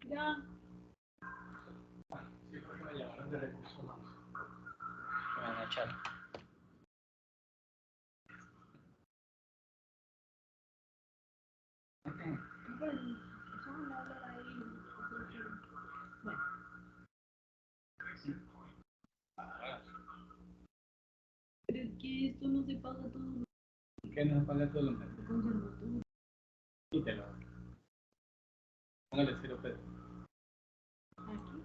Ya. Sí, porque me llamaron de recursos humanos. Me van a echar. Pues, eso no hablar ahí. Bueno, pero es que esto no se paga todo. ¿Qué no paga todo el mes? Se conserva todo. Quítelo. Póngale 0 pesos. Aquí.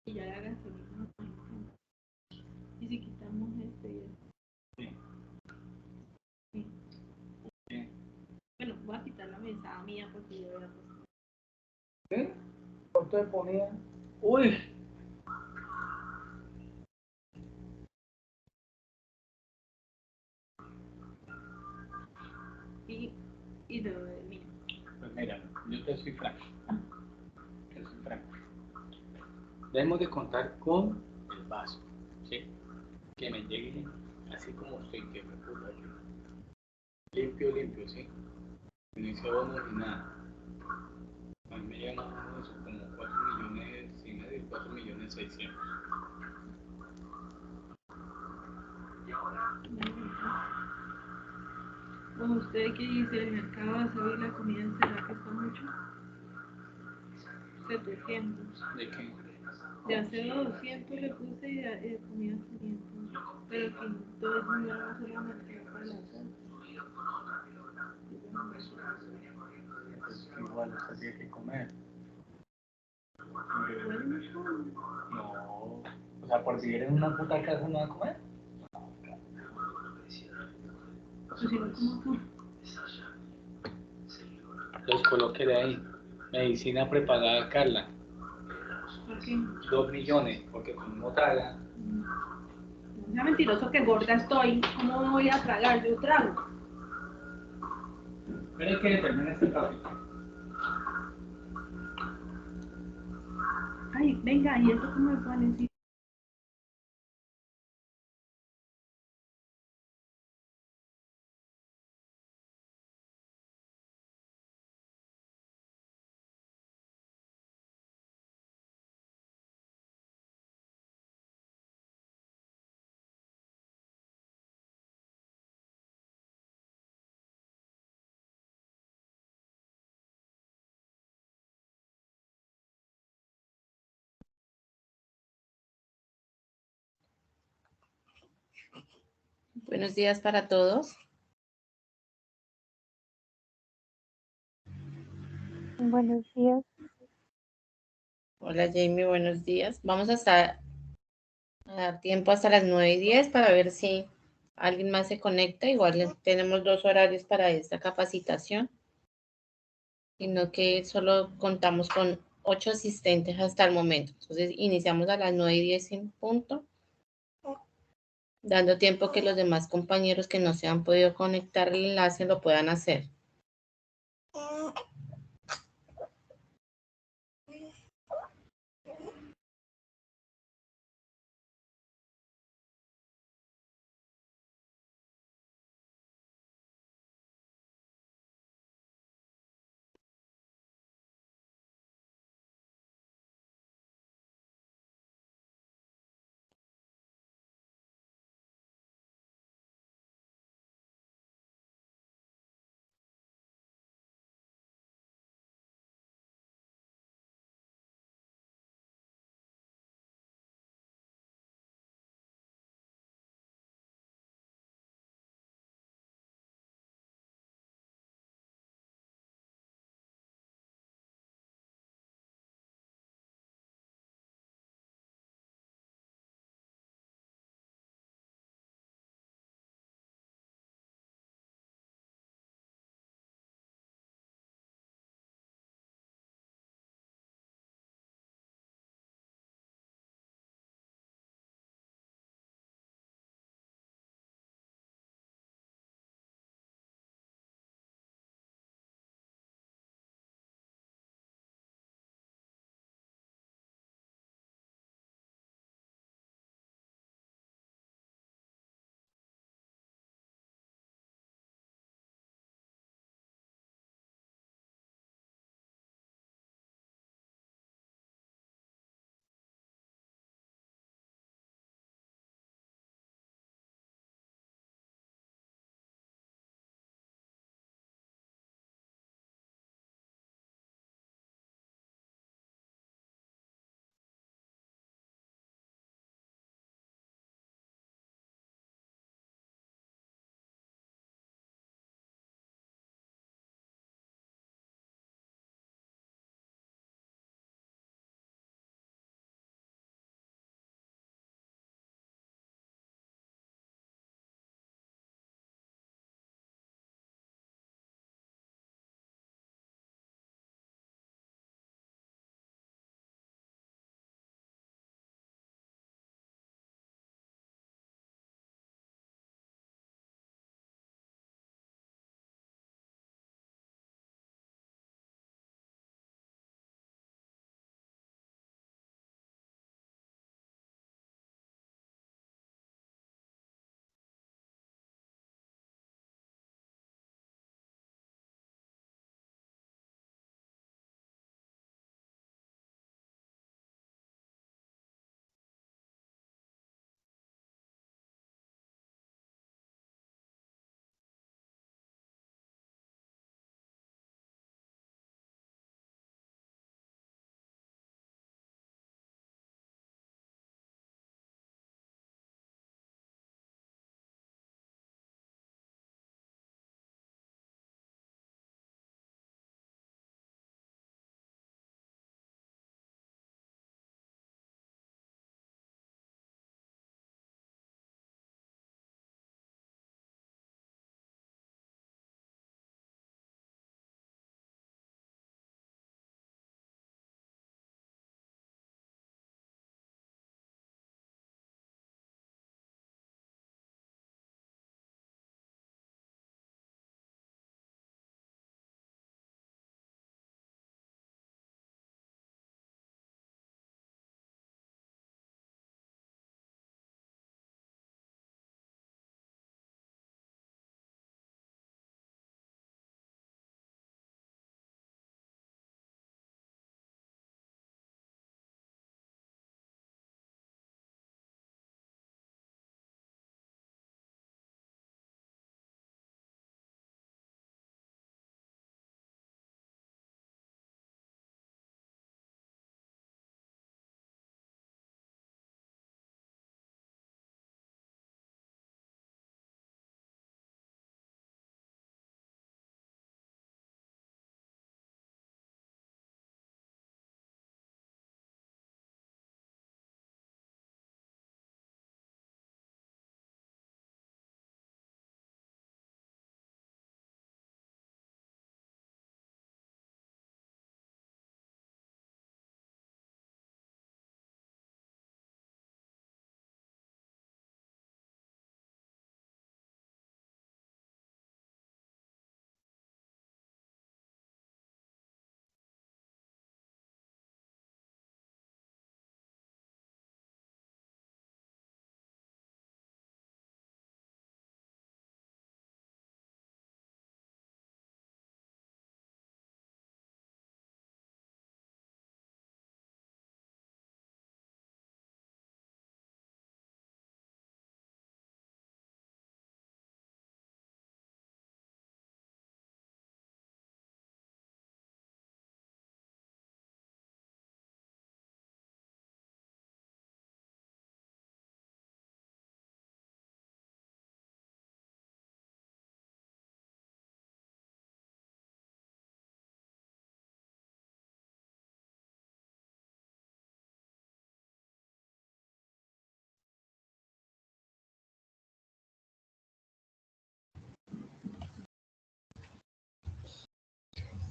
Y ya la gasolina. Y si quitamos este. Sí. Sí. Sí. Bueno, voy a quitar la mesada mía porque yo voy a cocinar. ¿Sí? ¿Cuánto le ponía? ¡Uy! Y lo de mí. Pues mira, yo te soy franco. Te soy franco. Debemos de contar con el vaso, ¿sí? Que me llegue así como estoy, que me puta yo. Limpio, limpio, ¿sí? No hice bonos ni nada. A mí me llegan más o menos como 4 millones y medio, 4.600.000. Bueno, ¿usted qué dice? ¿El mercado va a subir la comida? ¿Será que está mucho? 700. ¿De qué? De acero 200 le puse y de comida 500. Pero que entonces no era solo mercado para la casa. Pues igual usted tiene que comer. Igual no come. No. O sea, por vivir en una puta casa no va a comer. Pues si no como acá. Los coloqué de ahí. Medicina prepagada, Carla. ¿Por qué? 2 millones, porque como no traga. No sea mentiroso que gorda estoy. ¿Cómo voy a tragar? Yo trago. Pero que termine este tráfico. Ay, venga, ¿y eso cómo es Valencia? Buenos días para todos. Buenos días. Hola Jamie, buenos días. Vamos a estar A dar tiempo hasta las 9:10 para ver si alguien más se conecta. Igual tenemos 2 horarios para esta capacitación, sino que solo contamos con 8 asistentes hasta el momento. Entonces iniciamos a las 9:10 en punto, dando tiempo que los demás compañeros que no se han podido conectar al enlace lo puedan hacer.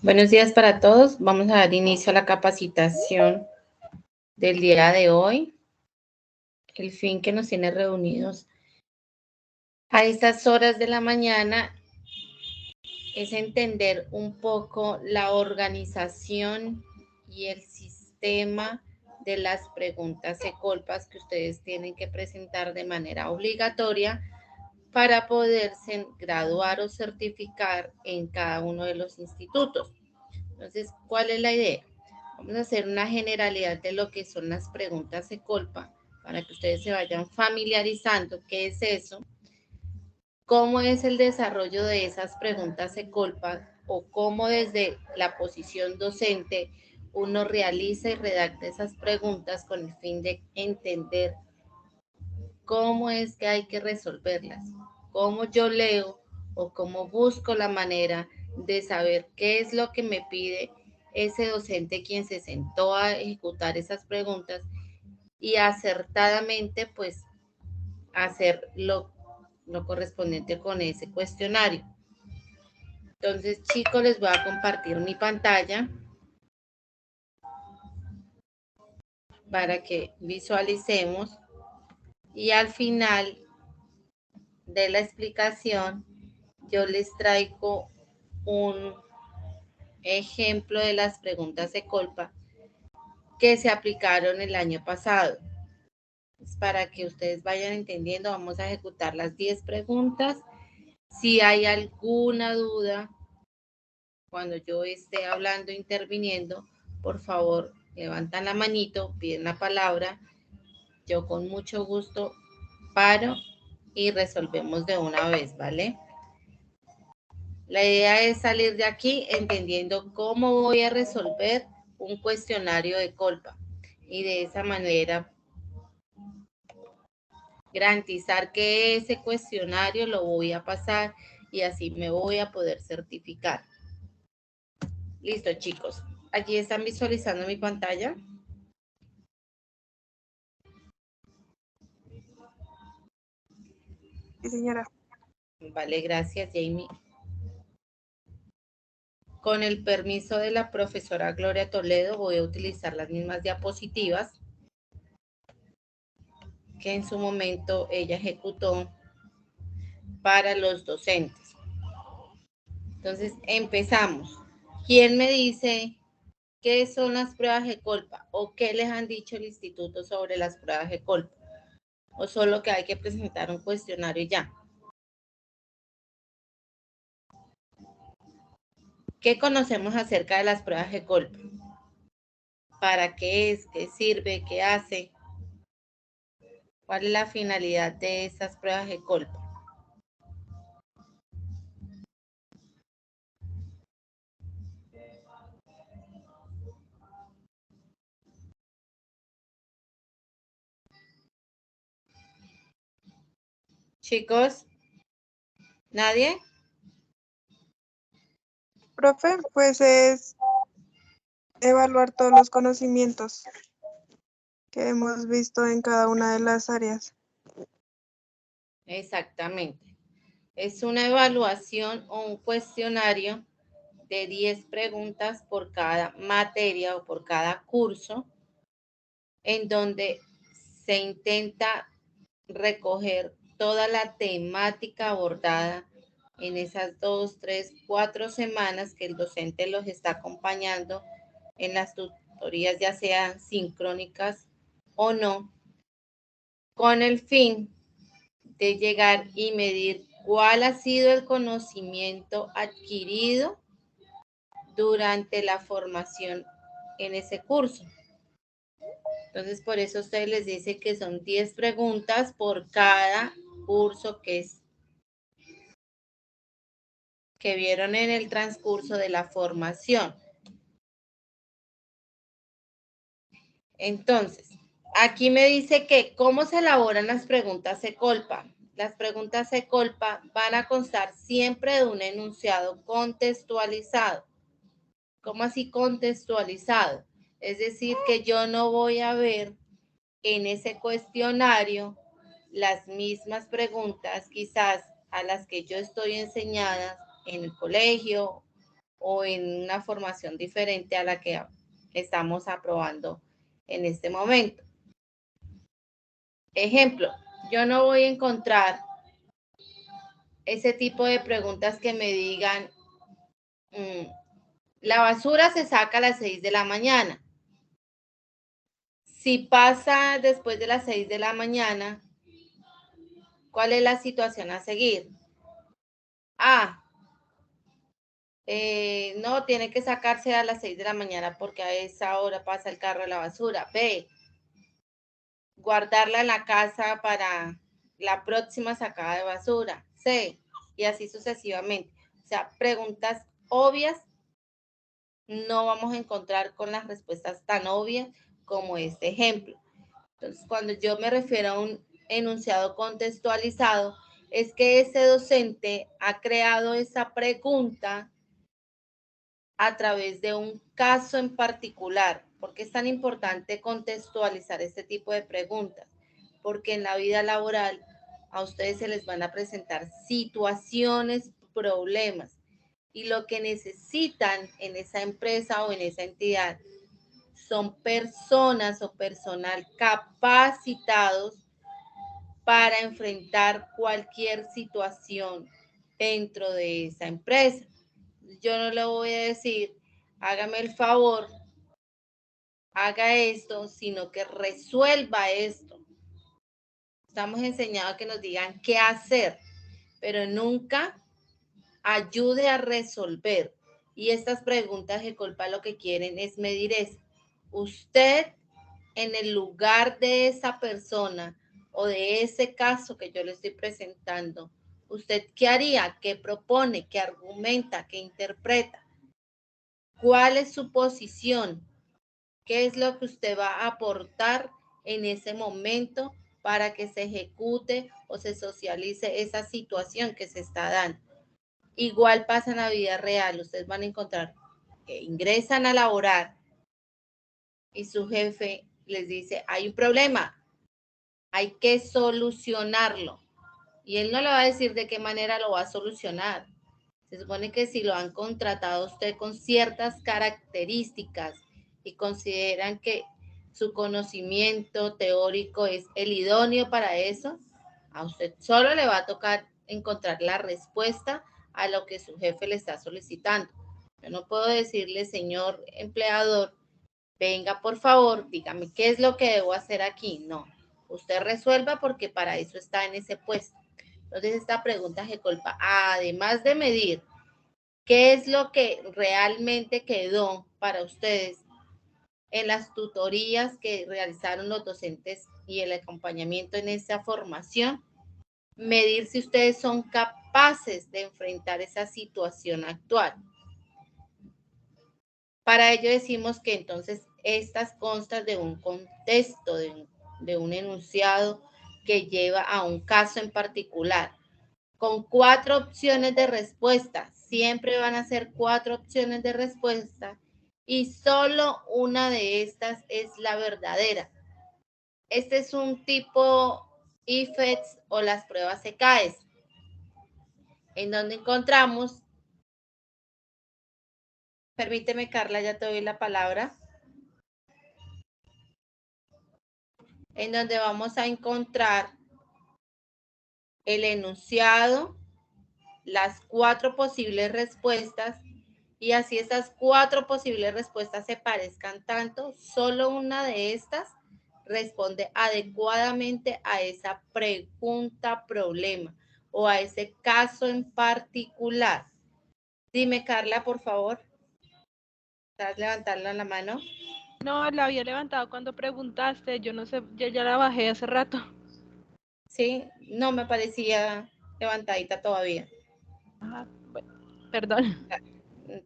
Buenos días para todos. Vamos a dar inicio a la capacitación del día de hoy. El fin que nos tiene reunidos a estas horas de la mañana es entender un poco la organización y el sistema de las preguntas ECOLPAS que ustedes tienen que presentar de manera obligatoria para poderse graduar o certificar en cada uno de los institutos. Entonces, ¿cuál es la idea? Vamos a hacer una generalidad de lo que son las preguntas ECOLPA para que ustedes se vayan familiarizando qué es eso, cómo es el desarrollo de esas preguntas ECOLPA o cómo desde la posición docente uno realiza y redacta esas preguntas con el fin de entender cómo es que hay que resolverlas, cómo yo leo o cómo busco la manera de saber qué es lo que me pide ese docente quien se sentó a ejecutar esas preguntas y acertadamente pues hacer lo correspondiente con ese cuestionario. Entonces, chicos, les voy a compartir mi pantalla para que visualicemos y al final de la explicación yo les traigo un ejemplo de las preguntas ECOLPA que se aplicaron el año pasado. Para que ustedes vayan entendiendo, vamos a ejecutar las 10 preguntas. Si hay alguna duda, cuando yo esté hablando, interviniendo, por favor, levantan la manito, piden la palabra. Yo con mucho gusto paro y resolvemos de una vez, ¿vale? La idea es salir de aquí entendiendo cómo voy a resolver un cuestionario de ECOLPA y de esa manera garantizar que ese cuestionario lo voy a pasar y así me voy a poder certificar. Listo, chicos. Allí están visualizando mi pantalla. Sí, señora. Vale, gracias, Jamie. Con el permiso de la profesora Gloria Toledo, voy a utilizar las mismas diapositivas que en su momento ella ejecutó para los docentes. Entonces, empezamos. ¿Quién me dice qué son las pruebas ECOLPA o qué les han dicho el instituto sobre las pruebas ECOLPA? ¿O solo que hay que presentar un cuestionario y ya? ¿Qué conocemos acerca de las pruebas ECOLPA? ¿Para qué es? ¿Qué sirve? ¿Qué hace? ¿Cuál es la finalidad de esas pruebas ECOLPA? Chicos, ¿nadie? Profe, pues es evaluar todos los conocimientos que hemos visto en cada una de las áreas. Exactamente. Es una evaluación o un cuestionario de 10 preguntas por cada materia o por cada curso, en donde se intenta recoger toda la temática abordada en esas 2, 3, 4 semanas que el docente los está acompañando en las tutorías, ya sean sincrónicas o no, con el fin de llegar y medir cuál ha sido el conocimiento adquirido durante la formación en ese curso. Entonces, por eso ustedes les dice que son 10 preguntas por cada curso que vieron en el transcurso de la formación. Entonces, aquí me dice que cómo se elaboran las preguntas ECOLPA. Las preguntas ECOLPA van a constar siempre de un enunciado contextualizado. ¿Cómo así contextualizado? Es decir, que yo no voy a ver en ese cuestionario las mismas preguntas quizás a las que yo estoy enseñada en el colegio o en una formación diferente a la que estamos aprobando en este momento. Ejemplo, yo no voy a encontrar ese tipo de preguntas que me digan, la basura se saca a las 6 de la mañana. Si pasa después de las 6 de la mañana, ¿cuál es la situación a seguir? A, no, tiene que sacarse a las 6 de la mañana porque a esa hora pasa el carro de la basura. B, guardarla en la casa para la próxima sacada de basura. C, y así sucesivamente. O sea, preguntas obvias no vamos a encontrar con las respuestas tan obvias como este ejemplo. Entonces, cuando yo me refiero a un enunciado contextualizado, es que ese docente ha creado esa pregunta a través de un caso en particular. ¿Por qué es tan importante contextualizar este tipo de preguntas? Porque en la vida laboral a ustedes se les van a presentar situaciones, problemas, y lo que necesitan en esa empresa o en esa entidad son personas o personal capacitados para enfrentar cualquier situación dentro de esa empresa. Yo no le voy a decir, hágame el favor, haga esto, sino que resuelva esto. Estamos enseñados a que nos digan qué hacer, pero nunca ayude a resolver. Y estas preguntas de culpa lo que quieren es medir eso. Usted en el lugar de esa persona o de ese caso que yo le estoy presentando, ¿usted qué haría? ¿Qué propone? ¿Qué argumenta? ¿Qué interpreta? ¿Cuál es su posición? ¿Qué es lo que usted va a aportar en ese momento para que se ejecute o se socialice esa situación que se está dando? Igual pasa en la vida real. Ustedes van a encontrar que ingresan a laborar y su jefe les dice, hay un problema, hay que solucionarlo. Y él no le va a decir de qué manera lo va a solucionar. Se supone que si lo han contratado a usted con ciertas características y consideran que su conocimiento teórico es el idóneo para eso, a usted solo le va a tocar encontrar la respuesta a lo que su jefe le está solicitando. Yo no puedo decirle, señor empleador, venga por favor, dígame qué es lo que debo hacer aquí. No, usted resuelva porque para eso está en ese puesto. Entonces esta pregunta de culpa, además de medir qué es lo que realmente quedó para ustedes en las tutorías que realizaron los docentes y el acompañamiento en esa formación, medir si ustedes son capaces de enfrentar esa situación actual. Para ello decimos que entonces estas constan de un contexto, de un enunciado que lleva a un caso en particular, con 4 opciones de respuesta. Siempre van a ser 4 opciones de respuesta y solo una de estas es la verdadera. Este es un tipo IFETS o las pruebas ECAES, en donde encontramos, permíteme Carla, ya te doy la palabra, en donde vamos a encontrar el enunciado, las 4 posibles respuestas, y así esas 4 posibles respuestas se parezcan tanto, solo una de estas responde adecuadamente a esa pregunta problema o a ese caso en particular. Dime, Carla, por favor. ¿Estás levantando la mano? No, la había levantado cuando preguntaste, yo no sé, yo ya la bajé hace rato. Sí, no me parecía levantadita todavía. Ah, bueno, perdón.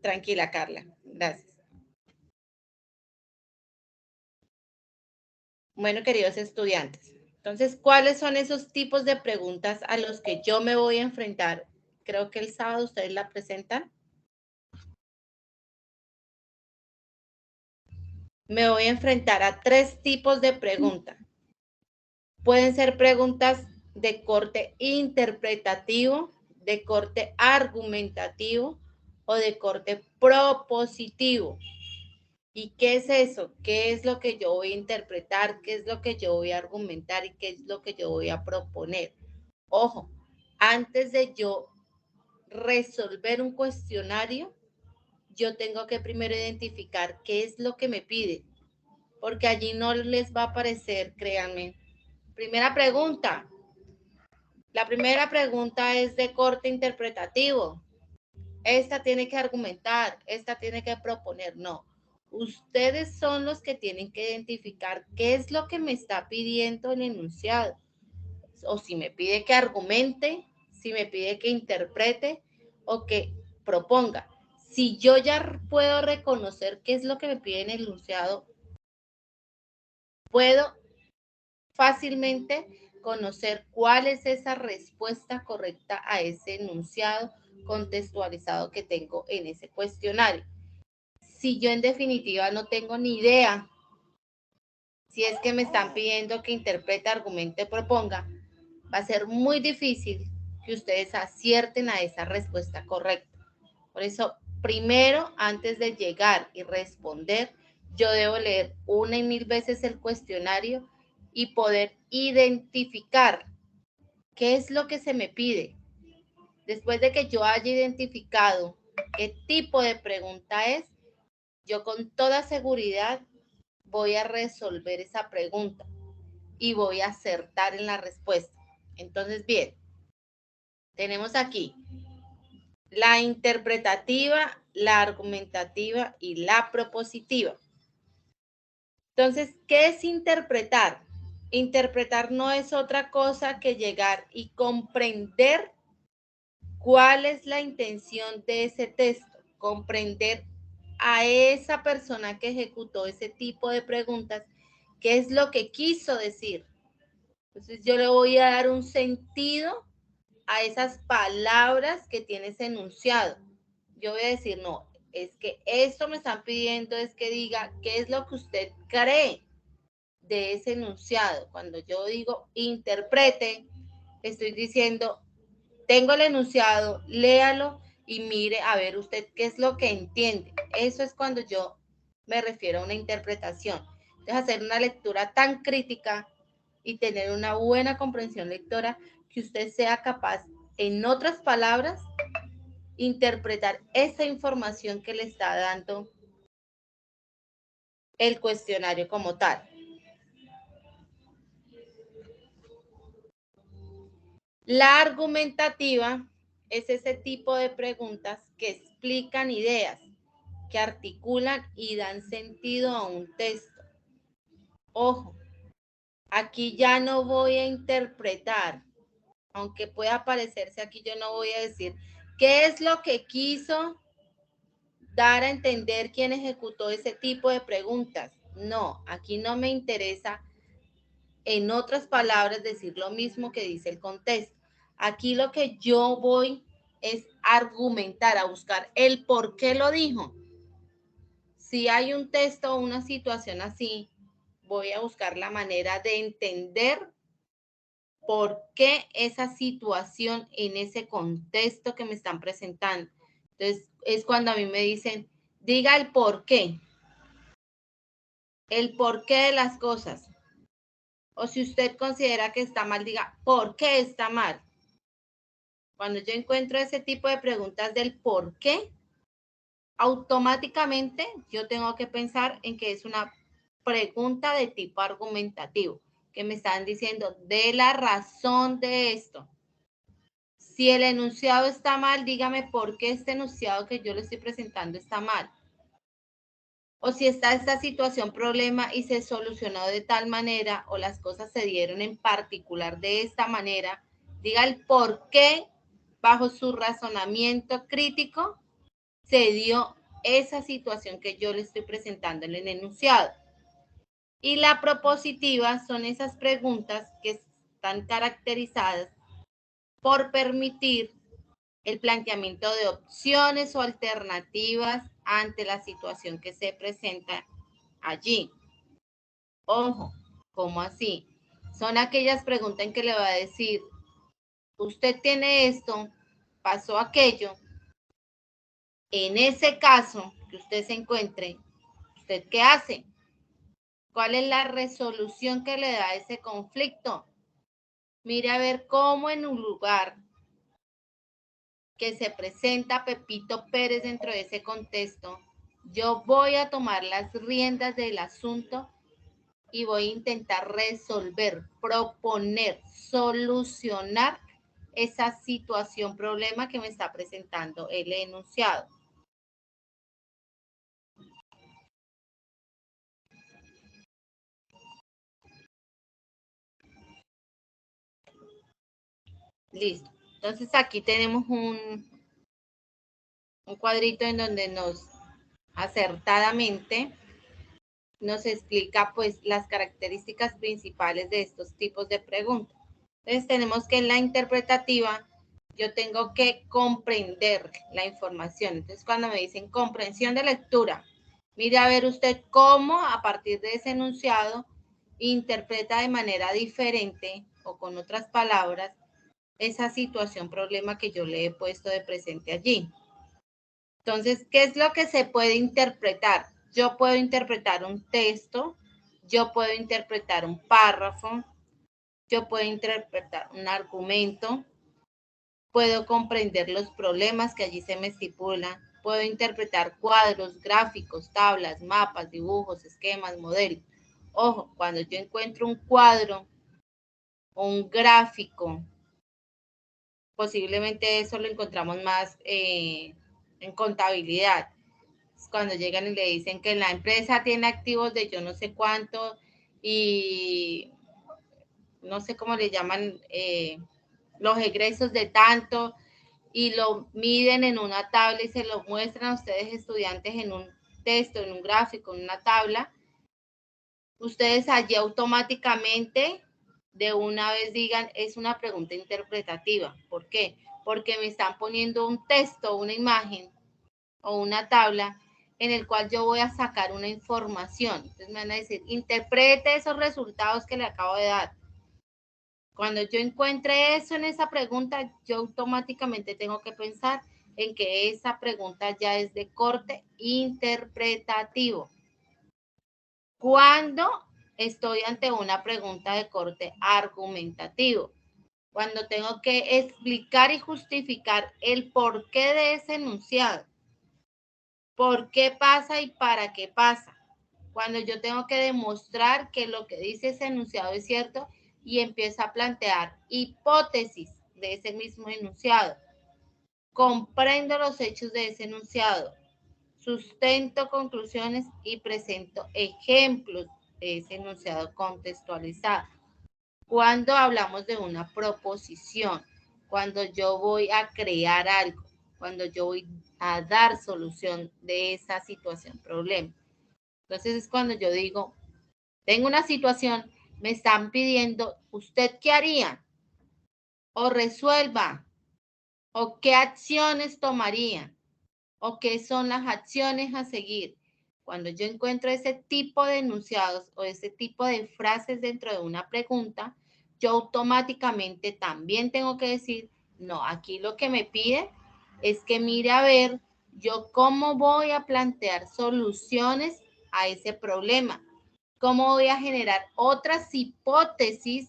Tranquila, Carla. Gracias. Bueno, queridos estudiantes, entonces, ¿cuáles son esos tipos de preguntas a los que yo me voy a enfrentar? Creo que el sábado ustedes la presentan. Me voy a enfrentar a 3 tipos de preguntas. Pueden ser preguntas de corte interpretativo, de corte argumentativo o de corte propositivo. ¿Y qué es eso? ¿Qué es lo que yo voy a interpretar? ¿Qué es lo que yo voy a argumentar? ¿Y qué es lo que yo voy a proponer? Ojo, antes de yo resolver un cuestionario, yo tengo que primero identificar qué es lo que me pide, porque allí no les va a aparecer, créanme. Primera pregunta. La primera pregunta es de corte interpretativo. Esta tiene que argumentar, esta tiene que proponer. No, ustedes son los que tienen que identificar qué es lo que me está pidiendo el enunciado. O si me pide que argumente, si me pide que interprete o que proponga. Si yo ya puedo reconocer qué es lo que me pide en el enunciado, puedo fácilmente conocer cuál es esa respuesta correcta a ese enunciado contextualizado que tengo en ese cuestionario. Si yo en definitiva no tengo ni idea si es que me están pidiendo que interprete, argumente, proponga, va a ser muy difícil que ustedes acierten a esa respuesta correcta. Por eso, primero, antes de llegar y responder, yo debo leer una y mil veces el cuestionario y poder identificar qué es lo que se me pide. Después de que yo haya identificado qué tipo de pregunta es, yo con toda seguridad voy a resolver esa pregunta y voy a acertar en la respuesta. Entonces, bien, tenemos aquí la interpretativa, la argumentativa y la propositiva. Entonces, ¿qué es interpretar? Interpretar no es otra cosa que llegar y comprender cuál es la intención de ese texto, comprender a esa persona que ejecutó ese tipo de preguntas, qué es lo que quiso decir. Entonces, yo le voy a dar un sentido a esas palabras que tiene ese enunciado. Yo voy a decir, no, es que esto me están pidiendo es que diga qué es lo que usted cree de ese enunciado. Cuando yo digo interprete, estoy diciendo, tengo el enunciado, léalo y mire a ver usted qué es lo que entiende. Eso es cuando yo me refiero a una interpretación. Entonces, hacer una lectura tan crítica y tener una buena comprensión lectora que usted sea capaz, en otras palabras, interpretar esa información que le está dando el cuestionario como tal. La argumentativa es ese tipo de preguntas que explican ideas, que articulan y dan sentido a un texto. Ojo, aquí ya no voy a interpretar, aunque pueda parecerse aquí, yo no voy a decir qué es lo que quiso dar a entender quién ejecutó ese tipo de preguntas. No, aquí no me interesa, en otras palabras, decir lo mismo que dice el contexto. Aquí lo que yo voy es argumentar, a buscar el por qué lo dijo. Si hay un texto o una situación así, voy a buscar la manera de entender por qué esa situación en ese contexto que me están presentando. Entonces, es cuando a mí me dicen, diga el por qué de las cosas. O si usted considera que está mal, diga, ¿por qué está mal? Cuando yo encuentro ese tipo de preguntas del por qué, automáticamente yo tengo que pensar en que es una pregunta de tipo argumentativo, que me están diciendo de la razón de esto. Si el enunciado está mal, dígame por qué este enunciado que yo le estoy presentando está mal. O si está esta situación, problema y se solucionó de tal manera o las cosas se dieron en particular de esta manera, diga el por qué bajo su razonamiento crítico se dio esa situación que yo le estoy presentando en el enunciado. Y la propositiva son esas preguntas que están caracterizadas por permitir el planteamiento de opciones o alternativas ante la situación que se presenta allí. Ojo, ¿cómo así? Son aquellas preguntas en que le va a decir, usted tiene esto, pasó aquello, En ese caso que usted se encuentre, ¿usted qué hace? ¿Cuál es la resolución que le da a ese conflicto? Mire a ver cómo en un lugar que se presenta Pepito Pérez dentro de ese contexto, yo voy a tomar las riendas del asunto y voy a intentar resolver, proponer, solucionar esa situación, problema que me está presentando el enunciado. Listo. Entonces aquí tenemos un cuadrito en donde nos acertadamente nos explica pues las características principales de estos tipos de preguntas. Entonces tenemos que en la interpretativa yo tengo que comprender la información. Entonces cuando me dicen comprensión de lectura, mire a ver usted cómo a partir de ese enunciado interpreta de manera diferente o con otras palabras esa situación, problema que yo le he puesto de presente allí. Entonces, ¿qué es lo que se puede interpretar? Yo puedo interpretar un texto, yo puedo interpretar un párrafo, yo puedo interpretar un argumento, puedo comprender los problemas que allí se me estipulan, puedo interpretar cuadros, gráficos, tablas, mapas, dibujos, esquemas, modelos. Ojo, cuando yo encuentro un cuadro o un gráfico, posiblemente eso lo encontramos más en contabilidad. Cuando llegan y le dicen que la empresa tiene activos de yo no sé cuánto y no sé cómo le llaman, los egresos de tanto, y lo miden en una tabla y se lo muestran a ustedes estudiantes en un texto, en un gráfico, en una tabla, ustedes allí automáticamente de una vez digan, es una pregunta interpretativa. ¿Por qué? Porque me están poniendo un texto, una imagen o una tabla en el cual yo voy a sacar una información. Entonces me van a decir, interprete esos resultados que le acabo de dar. Cuando yo encuentre eso en esa pregunta, yo automáticamente tengo que pensar en que esa pregunta ya es de corte interpretativo. Cuando estoy ante una pregunta de corte argumentativo, cuando tengo que explicar y justificar el porqué de ese enunciado, por qué pasa y para qué pasa, cuando yo tengo que demostrar que lo que dice ese enunciado es cierto y empiezo a plantear hipótesis de ese mismo enunciado, comprendo los hechos de ese enunciado, sustento conclusiones y presento ejemplos de ese enunciado contextualizado. Cuando hablamos de una proposición, cuando yo voy a crear algo, cuando yo voy a dar solución de esa situación, problema. Entonces es cuando yo digo, tengo una situación, me están pidiendo, ¿usted qué haría? O resuelva, o qué acciones tomaría, o qué son las acciones a seguir. Cuando yo encuentro ese tipo de enunciados o ese tipo de frases dentro de una pregunta, yo automáticamente también tengo que decir, no, aquí lo que me pide es que mire a ver yo cómo voy a plantear soluciones a ese problema, cómo voy a generar otras hipótesis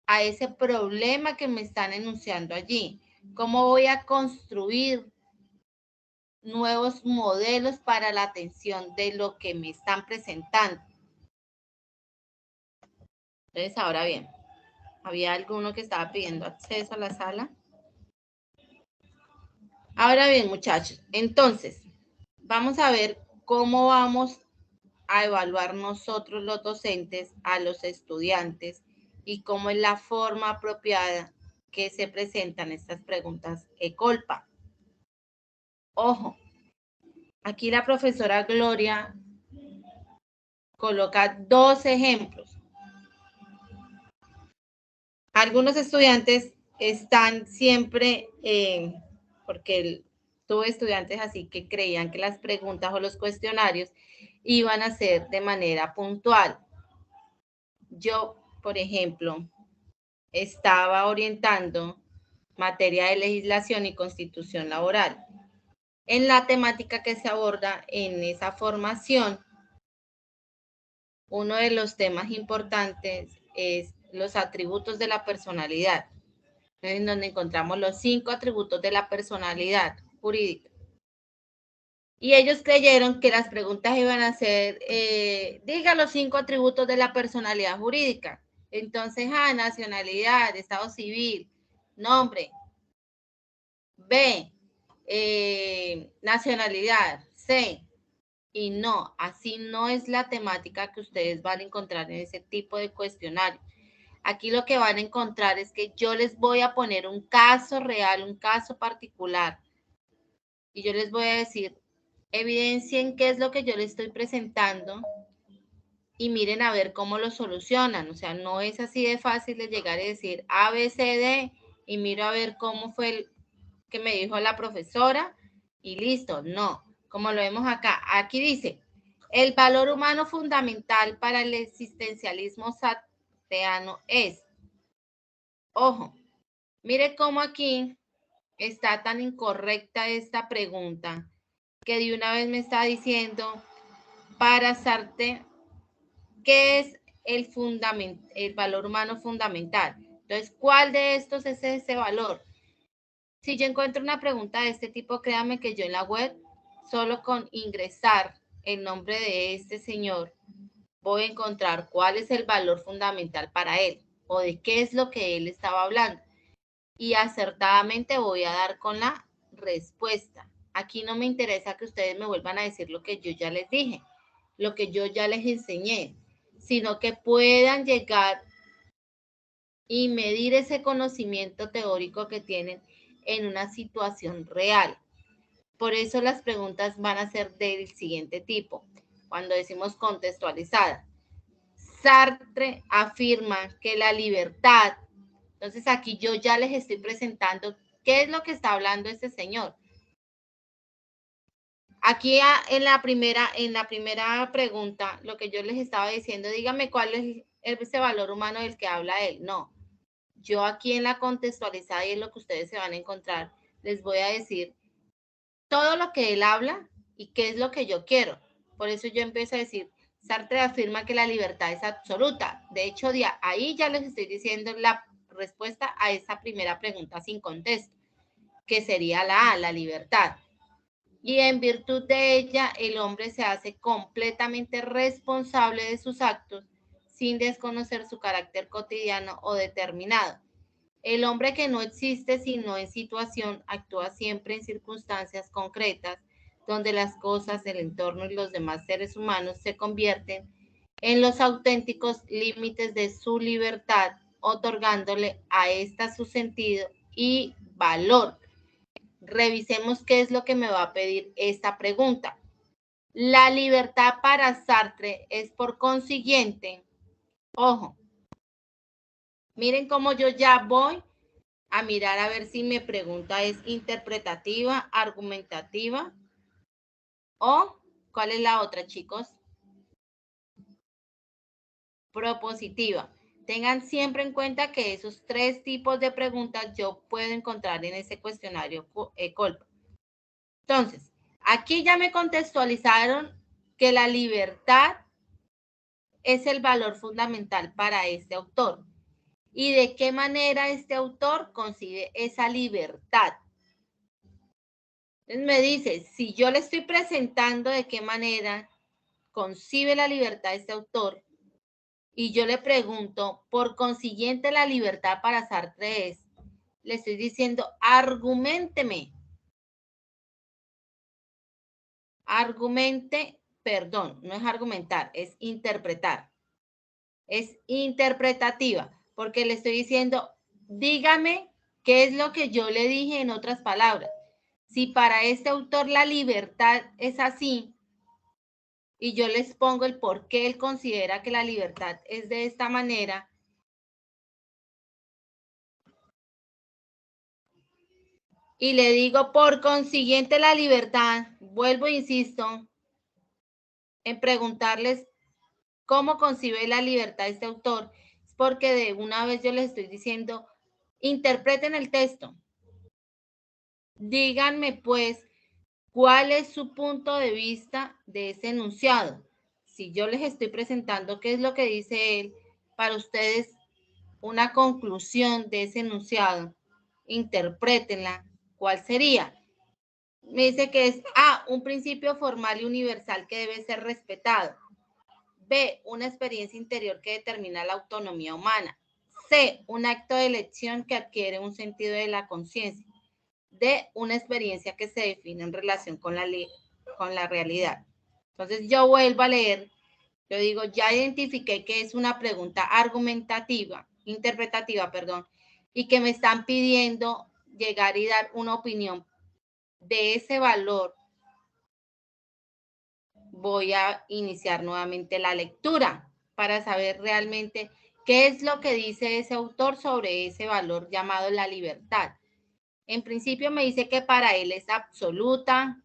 a ese problema que me están enunciando allí, cómo voy a construir nuevos modelos para la atención de lo que me están presentando. Entonces, ahora bien, ¿había alguno que estaba pidiendo acceso a la sala? Ahora bien, muchachos, entonces, vamos a ver cómo vamos a evaluar nosotros los docentes a los estudiantes y cómo es la forma apropiada que se presentan estas preguntas ECOLPA. Ojo, aquí la profesora Gloria coloca 2 ejemplos. Algunos estudiantes están siempre, porque tuve estudiantes así que creían que las preguntas o los cuestionarios iban a ser de manera puntual. Yo, por ejemplo, estaba orientando materia de legislación y constitución laboral. En la temática que se aborda en esa formación, uno de los temas importantes es los atributos de la personalidad, en donde encontramos los 5 atributos de la personalidad jurídica. Y ellos creyeron que las preguntas iban a ser, diga los 5 atributos de la personalidad jurídica. Entonces, A, nacionalidad, estado civil, nombre. B, nacionalidad. C, y no, así no es la temática que ustedes van a encontrar en ese tipo de cuestionario. Aquí lo que van a encontrar es que yo les voy a poner un caso real, un caso particular. Y yo les voy a decir, evidencien qué es lo que yo les estoy presentando y miren a ver cómo lo solucionan. O sea, no es así de fácil de llegar y decir A, B, C, D y miro a ver cómo fue el que me dijo la profesora y listo. No, como lo vemos acá. Aquí dice, el valor humano fundamental para el existencialismo sartreano es, ojo, mire cómo aquí está tan incorrecta esta pregunta que de una vez me está diciendo, para Sartre, ¿qué es el valor humano fundamental? Entonces, ¿cuál de estos es ese valor? Si yo encuentro una pregunta de este tipo, créanme que yo en la web, solo con ingresar el nombre de este señor, voy a encontrar cuál es el valor fundamental para él o de qué es lo que él estaba hablando. Y acertadamente voy a dar con la respuesta. Aquí no me interesa que ustedes me vuelvan a decir lo que yo ya les dije, lo que yo ya les enseñé, sino que puedan llegar y medir ese conocimiento teórico que tienen en una situación real. Por eso las preguntas van a ser del siguiente tipo. Cuando decimos contextualizada, Sartre afirma que la libertad, entonces aquí yo ya les estoy presentando qué es lo que está hablando este señor. Aquí en la primera pregunta, lo que yo les estaba diciendo, dígame cuál es ese valor humano del que habla él. No, yo aquí en la contextualizada y en lo que ustedes se van a encontrar, les voy a decir todo lo que él habla y qué es lo que yo quiero. Por eso yo empiezo a decir, Sartre afirma que la libertad es absoluta. De hecho, ahí ya les estoy diciendo la respuesta a esa primera pregunta sin contexto, que sería la A, la libertad. Y en virtud de ella, el hombre se hace completamente responsable de sus actos sin desconocer su carácter cotidiano o determinado. El hombre que no existe sino en situación actúa siempre en circunstancias concretas donde las cosas, el entorno y los demás seres humanos se convierten en los auténticos límites de su libertad, otorgándole a esta su sentido y valor. Revisemos qué es lo que me va a pedir esta pregunta. La libertad para Sartre es por consiguiente, ojo, miren cómo yo ya voy a mirar a ver si mi pregunta es interpretativa, argumentativa o ¿cuál es la otra, chicos? Propositiva. Tengan siempre en cuenta que esos 3 tipos de preguntas yo puedo encontrar en ese cuestionario Colpa. Entonces, aquí ya me contextualizaron que la libertad es el valor fundamental para este autor. ¿Y de qué manera este autor concibe esa libertad? Entonces me dice, si yo le estoy presentando de qué manera concibe la libertad este autor, y yo le pregunto, por consiguiente, la libertad para Sartre es, le estoy diciendo, argumente, perdón, no es argumentar, es interpretar. Es interpretativa, porque le estoy diciendo, dígame qué es lo que yo le dije en otras palabras. Si para este autor la libertad es así, y yo les pongo el por qué él considera que la libertad es de esta manera, y le digo, por consiguiente, la libertad, vuelvo e insisto en preguntarles cómo concibe la libertad este autor, es porque de una vez yo les estoy diciendo, interpreten el texto. Díganme, pues, ¿Cuál es su punto de vista de ese enunciado? Si yo les estoy presentando qué es lo que dice él, para ustedes una conclusión de ese enunciado, interprétenla. ¿Cuál sería? Me dice que es A, un principio formal y universal que debe ser respetado. B, una experiencia interior que determina la autonomía humana. C, un acto de elección que adquiere un sentido de la conciencia. D, una experiencia que se define en relación con la realidad. Entonces yo vuelvo a leer, yo digo, ya identifiqué que es una pregunta argumentativa, interpretativa, perdón, y que me están pidiendo llegar y dar una opinión de ese valor. Voy a iniciar nuevamente la lectura para saber realmente qué es lo que dice ese autor sobre ese valor llamado la libertad. En principio me dice que para él es absoluta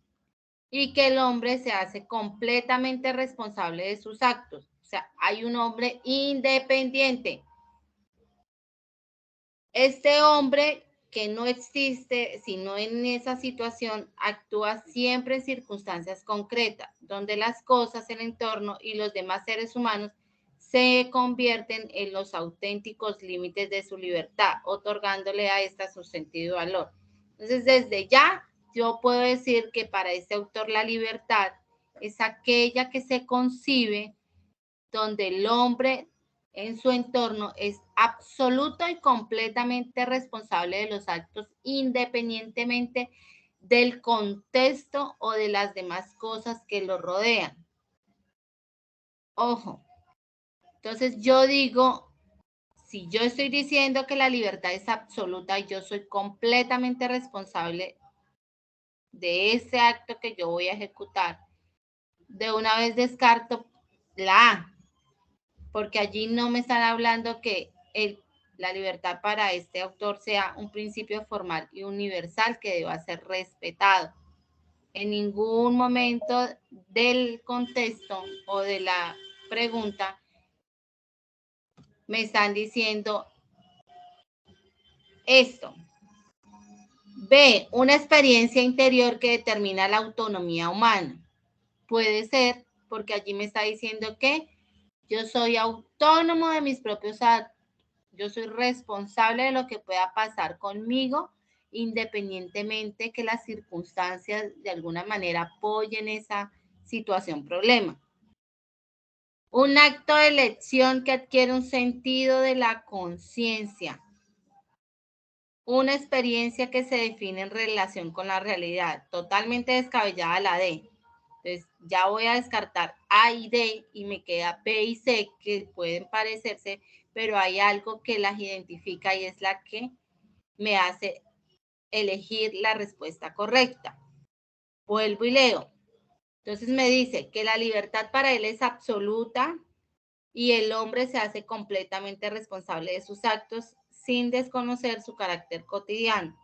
y que el hombre se hace completamente responsable de sus actos. O sea, hay un hombre independiente. Este hombre que no existe, sino en esa situación, actúa siempre en circunstancias concretas, donde las cosas, el entorno y los demás seres humanos se convierten en los auténticos límites de su libertad, otorgándole a esta su sentido y valor. Entonces, desde ya, yo puedo decir que para este autor la libertad es aquella que se concibe donde el hombre en su entorno es absoluto y completamente responsable de los actos independientemente del contexto o de las demás cosas que lo rodean. Ojo, entonces yo digo, si yo estoy diciendo que la libertad es absoluta y yo soy completamente responsable de ese acto que yo voy a ejecutar, de una vez descarto la A, porque allí no me están hablando que la libertad para este autor sea un principio formal y universal que deba ser respetado. En ningún momento del contexto o de la pregunta me están diciendo esto. B, una experiencia interior que determina la autonomía humana. Puede ser porque allí me está diciendo que yo soy autónomo de mis propios actos. Yo soy responsable de lo que pueda pasar conmigo, independientemente que las circunstancias de alguna manera apoyen esa situación, problema. Un acto de elección que adquiere un sentido de la conciencia. Una experiencia que se define en relación con la realidad. Totalmente descabellada la D. Entonces ya voy a descartar A y D y me queda B y C que pueden parecerse, pero hay algo que las identifica y es la que me hace elegir la respuesta correcta. Vuelvo y leo. Entonces me dice que la libertad para él es absoluta y el hombre se hace completamente responsable de sus actos sin desconocer su carácter cotidiano.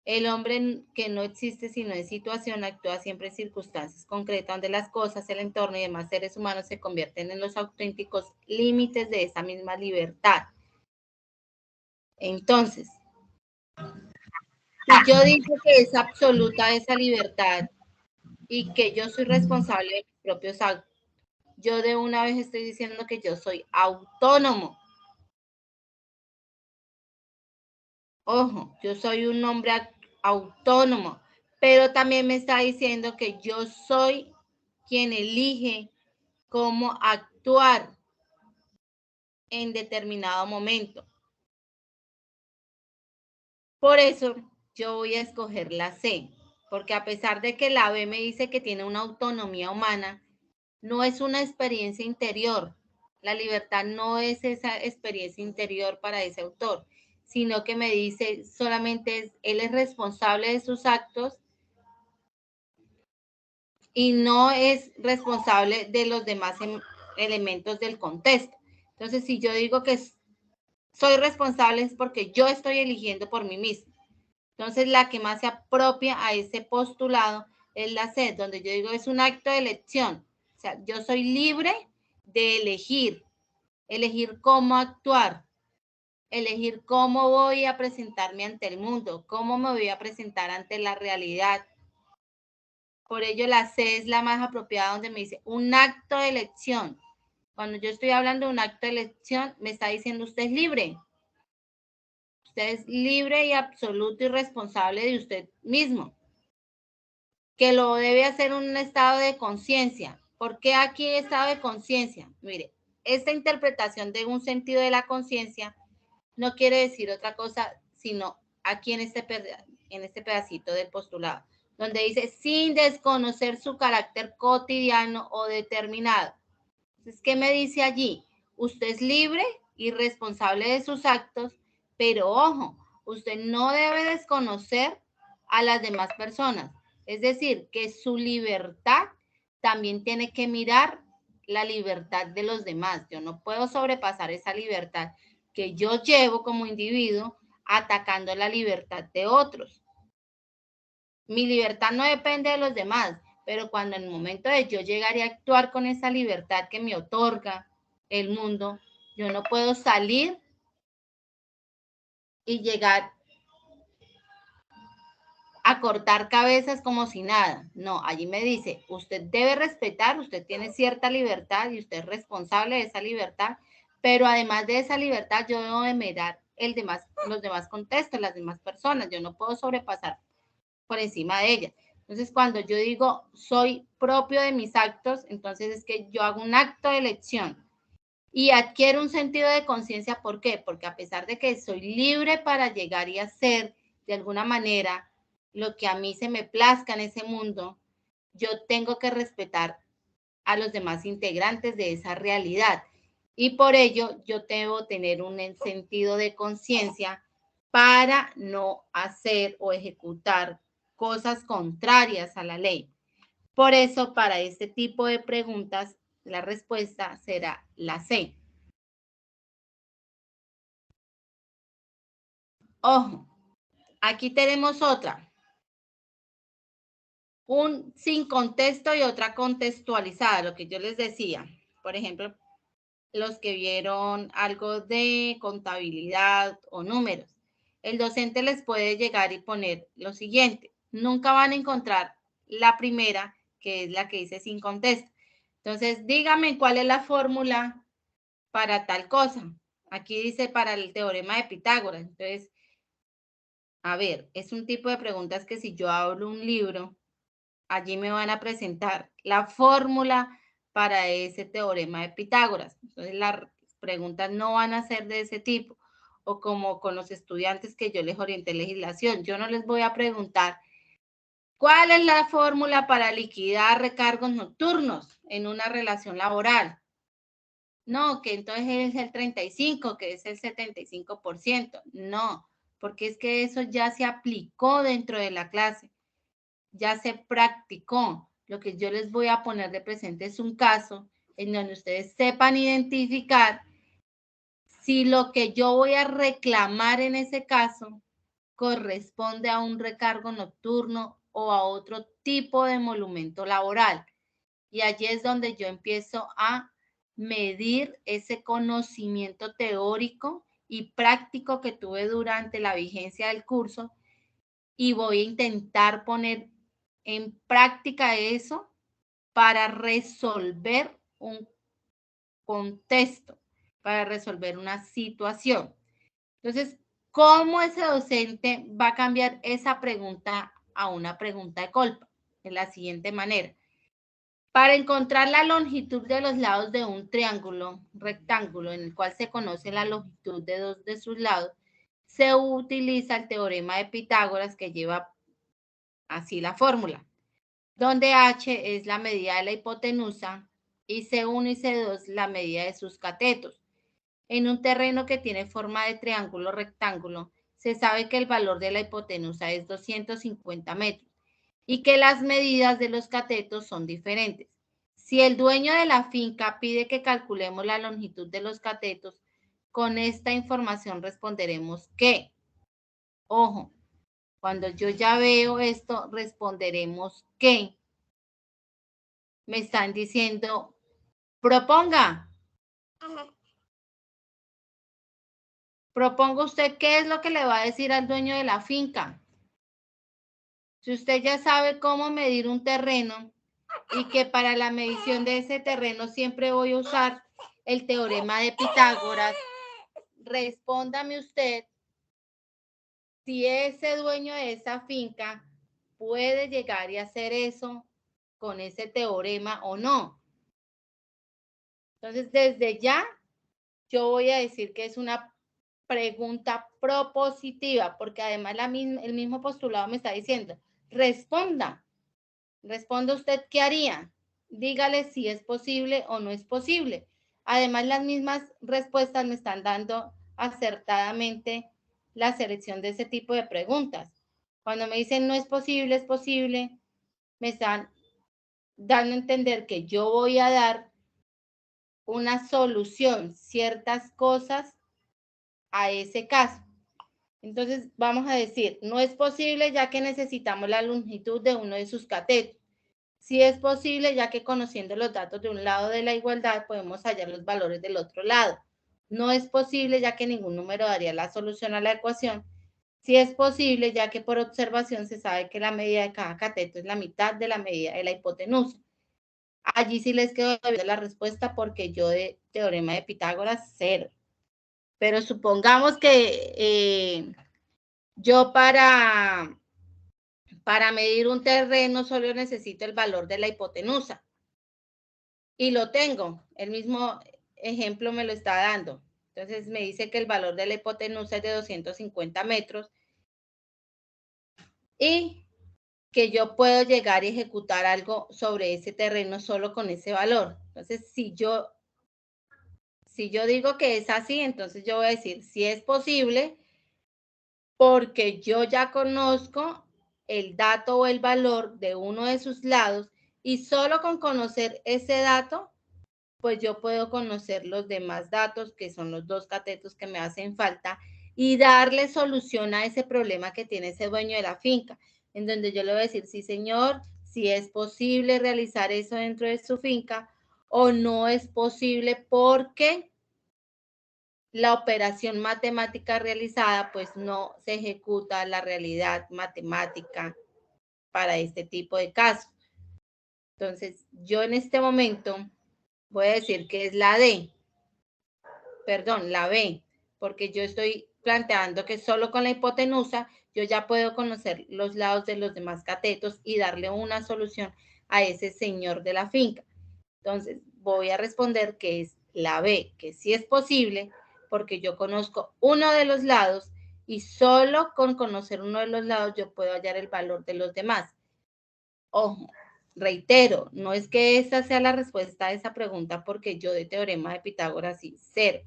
El hombre que no existe sino en situación actúa siempre en circunstancias concretas donde las cosas, el entorno y demás seres humanos se convierten en los auténticos límites de esa misma libertad. Entonces, si yo digo que es absoluta esa libertad y que yo soy responsable de mis propios actos, yo de una vez estoy diciendo que yo soy autónomo. Ojo, yo soy un hombre autónomo, pero también me está diciendo que yo soy quien elige cómo actuar en determinado momento. Por eso yo voy a escoger la C, porque a pesar de que la B me dice que tiene una autonomía humana, no es una experiencia interior. La libertad no es esa experiencia interior para ese autor, sino que me dice solamente él es responsable de sus actos y no es responsable de los demás elementos del contexto. Entonces, si yo digo que soy responsable es porque yo estoy eligiendo por mí mismo. Entonces, la que más se apropia a ese postulado es la C, donde yo digo es un acto de elección. O sea, yo soy libre de elegir cómo actuar, elegir cómo voy a presentarme ante el mundo, cómo me voy a presentar ante la realidad. Por ello la C es la más apropiada, donde me dice un acto de elección. Cuando yo estoy hablando de un acto de elección, me está diciendo usted es libre. Usted es libre y absoluto y responsable de usted mismo. Que lo debe hacer un estado de conciencia. ¿Por qué aquí estado de conciencia? Mire, esta interpretación de un sentido de la conciencia no quiere decir otra cosa, sino aquí en este pedacito del postulado, donde dice sin desconocer su carácter cotidiano o determinado. Entonces, ¿qué me dice allí? Usted es libre y responsable de sus actos, pero ojo, usted no debe desconocer a las demás personas. Es decir, que su libertad también tiene que mirar la libertad de los demás. Yo no puedo sobrepasar esa libertad que yo llevo como individuo atacando la libertad de otros. Mi libertad no depende de los demás, pero cuando en el momento de yo llegar y actuar con esa libertad que me otorga el mundo, yo no puedo salir y llegar a cortar cabezas como si nada. No, allí me dice, usted debe respetar, usted tiene cierta libertad y usted es responsable de esa libertad, pero además de esa libertad yo debo de mirar los demás contextos, las demás personas, yo no puedo sobrepasar por encima de ellas. Entonces, cuando yo digo soy propio de mis actos, entonces es que yo hago un acto de elección y adquiero un sentido de conciencia. ¿Por qué? Porque a pesar de que soy libre para llegar y hacer de alguna manera lo que a mí se me plazca en ese mundo, yo tengo que respetar a los demás integrantes de esa realidad. Y por ello yo debo tener un sentido de conciencia para no hacer o ejecutar cosas contrarias a la ley. Por eso, para este tipo de preguntas, la respuesta será la C. Ojo, aquí tenemos otra. Un sin contexto y otra contextualizada, lo que yo les decía. Por ejemplo, los que vieron algo de contabilidad o números. El docente les puede llegar y poner lo siguiente. Nunca van a encontrar la primera, que es la que dice sin contexto. Entonces, dígame cuál es la fórmula para tal cosa. Aquí dice para el teorema de Pitágoras. Entonces, a ver, es un tipo de preguntas que si yo abro un libro, allí me van a presentar la fórmula para ese teorema de Pitágoras. Entonces, las preguntas no van a ser de ese tipo. O como con los estudiantes que yo les orienté legislación, yo no les voy a preguntar cuál es la fórmula para liquidar recargos nocturnos en una relación laboral. No, que entonces es el 35, que es el 75%. No, porque es que eso ya se aplicó dentro de la clase, ya se practicó. Lo que yo les voy a poner de presente es un caso en donde ustedes sepan identificar si lo que yo voy a reclamar en ese caso corresponde a un recargo nocturno o a otro tipo de emolumento laboral. Y allí es donde yo empiezo a medir ese conocimiento teórico y práctico que tuve durante la vigencia del curso y voy a intentar poner en práctica eso para resolver un contexto, para resolver una situación. Entonces, ¿cómo ese docente va a cambiar esa pregunta a una pregunta de colpa? De la siguiente manera. Para encontrar la longitud de los lados de un triángulo rectángulo en el cual se conoce la longitud de dos de sus lados, se utiliza el teorema de Pitágoras que lleva así la fórmula, donde h es la medida de la hipotenusa y C1 y C2 la medida de sus catetos. En un terreno que tiene forma de triángulo rectángulo, se sabe que el valor de la hipotenusa es 250 metros y que las medidas de los catetos son diferentes. Si el dueño de la finca pide que calculemos la longitud de los catetos, con esta información responderemos que, ojo, cuando yo ya veo esto, responderemos que me están diciendo, proponga. Proponga usted qué es lo que le va a decir al dueño de la finca. Si usted ya sabe cómo medir un terreno y que para la medición de ese terreno siempre voy a usar el teorema de Pitágoras, respóndame usted si ese dueño de esa finca puede llegar y hacer eso con ese teorema o no. Entonces, desde ya, yo voy a decir que es una pregunta propositiva, porque además el mismo postulado me está diciendo, responda usted qué haría, dígale si es posible o no es posible. Además, las mismas respuestas me están dando acertadamente la selección de ese tipo de preguntas. Cuando me dicen no es posible, me están dando a entender que yo voy a dar una solución, ciertas cosas a ese caso. Entonces, vamos a decir, no es posible ya que necesitamos la longitud de uno de sus catetos. Sí es posible ya que conociendo los datos de un lado de la igualdad podemos hallar los valores del otro lado. No es posible ya que ningún número daría la solución a la ecuación. Sí es posible ya que por observación se sabe que la medida de cada cateto es la mitad de la medida de la hipotenusa. Allí sí les quedo debiendo la respuesta porque yo de teorema de Pitágoras, 0. Pero supongamos que yo para medir un terreno solo necesito el valor de la hipotenusa. Y lo tengo, el mismo ejemplo me lo está dando. Entonces me dice que el valor de la hipotenusa es de 250 metros y que yo puedo llegar y ejecutar algo sobre ese terreno solo con ese valor. Entonces, si yo digo que es así, entonces yo voy a decir si es posible porque yo ya conozco el dato o el valor de uno de sus lados y solo con conocer ese dato, pues yo puedo conocer los demás datos, que son los 2 catetos que me hacen falta, y darle solución a ese problema que tiene ese dueño de la finca, en donde yo le voy a decir, sí señor, si es posible realizar eso dentro de su finca, o no es posible porque la operación matemática realizada pues no se ejecuta la realidad matemática para este tipo de casos. Entonces, yo en este momento voy a decir que es la D, perdón, la B, porque yo estoy planteando que solo con la hipotenusa yo ya puedo conocer los lados de los demás catetos y darle una solución a ese señor de la finca. Entonces, voy a responder que es la B, que sí es posible, porque yo conozco uno de los lados y solo con conocer uno de los lados yo puedo hallar el valor de los demás. Ojo, reitero, no es que esa sea la respuesta a esa pregunta porque yo de teorema de Pitágoras sí, 0,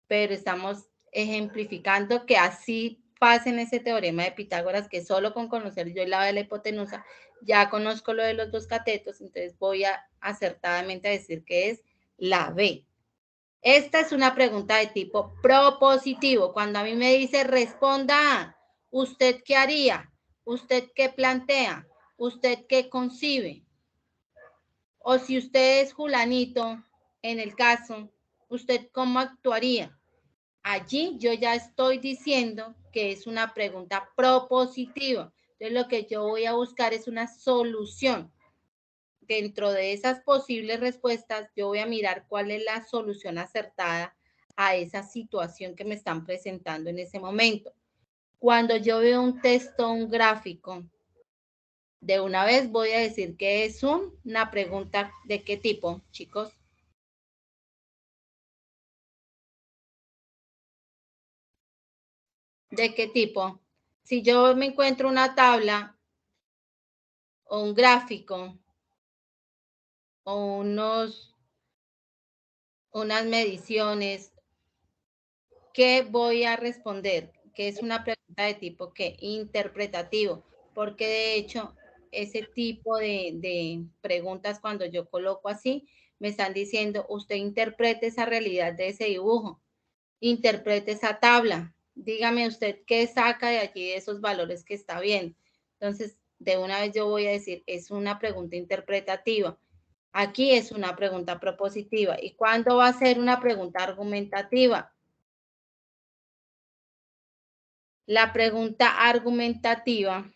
pero estamos ejemplificando que así pasa en ese teorema de Pitágoras, que solo con conocer yo el lado de la hipotenusa ya conozco lo de los 2 catetos, entonces voy a acertadamente decir que es la B. Esta es una pregunta de tipo propositivo. Cuando a mí me dice responda, ¿usted qué haría? ¿Usted qué plantea? ¿Usted qué concibe? O si usted es Julanito, en el caso, ¿usted cómo actuaría? Allí yo ya estoy diciendo que es una pregunta propositiva. Entonces lo que yo voy a buscar es una solución. Dentro de esas posibles respuestas, yo voy a mirar cuál es la solución acertada a esa situación que me están presentando en ese momento. Cuando yo veo un texto, un gráfico, de una vez voy a decir que es una pregunta de qué tipo, chicos. ¿De qué tipo? Si yo me encuentro una tabla o un gráfico o unas mediciones, ¿qué voy a responder? Que es una pregunta de tipo ¿qué? Interpretativo, porque de hecho ese tipo de preguntas cuando yo coloco así, me están diciendo, usted interprete esa realidad de ese dibujo, interprete esa tabla, dígame usted qué saca de allí de esos valores que está viendo. Entonces, de una vez yo voy a decir, es una pregunta interpretativa. Aquí es una pregunta propositiva. ¿Y cuándo va a ser una pregunta argumentativa? La pregunta argumentativa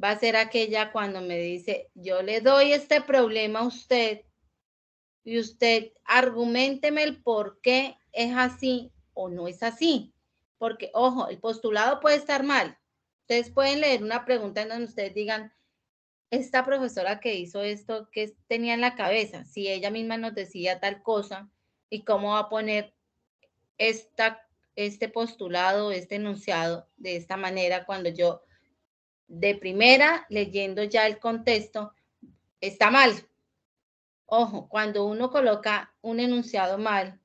va a ser aquella cuando me dice, yo le doy este problema a usted y usted argumenteme el por qué es así o no es así. Porque, ojo, el postulado puede estar mal. Ustedes pueden leer una pregunta en donde ustedes digan, esta profesora que hizo esto, ¿qué tenía en la cabeza? Si ella misma nos decía tal cosa, ¿y cómo va a poner este postulado, este enunciado de esta manera cuando yo de primera, leyendo ya el contexto, está mal? Ojo, cuando uno coloca un enunciado mal,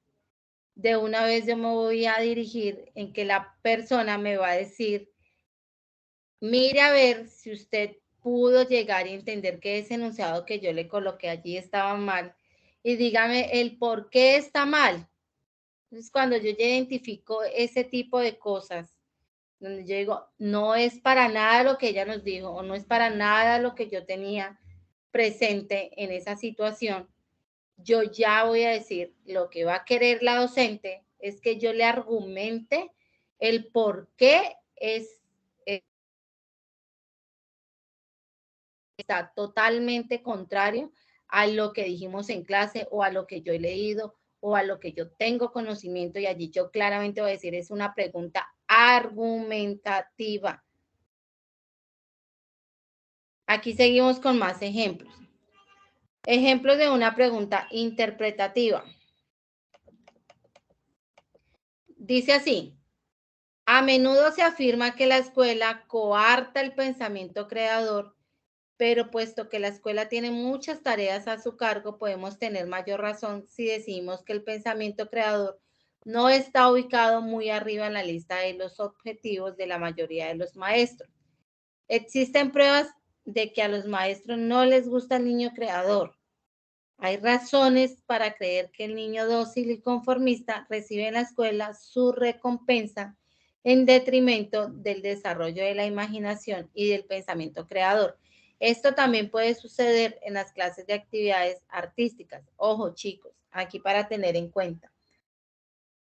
de una vez yo me voy a dirigir en que la persona me va a decir, mire a ver si usted pudo llegar y entender que ese enunciado que yo le coloqué allí estaba mal y dígame el por qué está mal. Entonces, cuando yo ya identifico ese tipo de cosas, donde yo digo, no es para nada lo que ella nos dijo o no es para nada lo que yo tenía presente en esa situación, yo ya voy a decir, lo que va a querer la docente es que yo le argumente el por qué está totalmente contrario a lo que dijimos en clase o a lo que yo he leído o a lo que yo tengo conocimiento, y allí yo claramente voy a decir, es una pregunta argumentativa. Aquí seguimos con más ejemplos. Ejemplos de una pregunta interpretativa. Dice así, a menudo se afirma que la escuela coarta el pensamiento creador, pero puesto que la escuela tiene muchas tareas a su cargo, podemos tener mayor razón si decimos que el pensamiento creador no está ubicado muy arriba en la lista de los objetivos de la mayoría de los maestros. Existen pruebas de que a los maestros no les gusta el niño creador. Hay razones para creer que el niño dócil y conformista recibe en la escuela su recompensa en detrimento del desarrollo de la imaginación y del pensamiento creador. Esto también puede suceder en las clases de actividades artísticas. Ojo, chicos, aquí para tener en cuenta.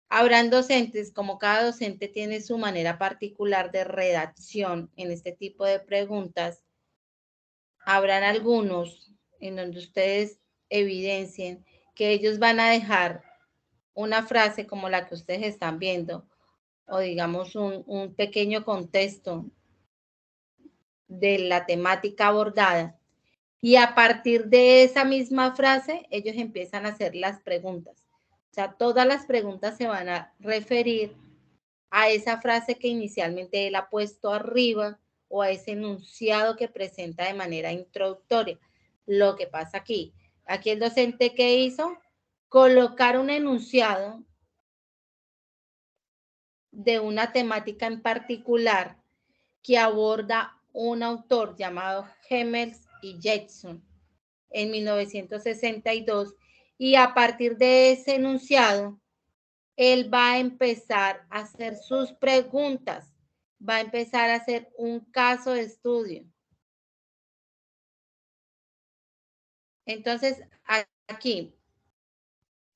Habrán docentes, como cada docente tiene su manera particular de redacción en este tipo de preguntas, habrán algunos en donde ustedes evidencien que ellos van a dejar una frase como la que ustedes están viendo, o digamos un pequeño contexto de la temática abordada, y a partir de esa misma frase ellos empiezan a hacer las preguntas. O sea, todas las preguntas se van a referir a esa frase que inicialmente él ha puesto arriba o a ese enunciado que presenta de manera introductoria. Lo que pasa aquí el docente, ¿qué hizo? Colocar un enunciado de una temática en particular que aborda un autor llamado Hemmels y Jackson en 1962, y a partir de ese enunciado, él va a empezar a hacer sus preguntas, va a empezar a hacer un caso de estudio. Entonces, aquí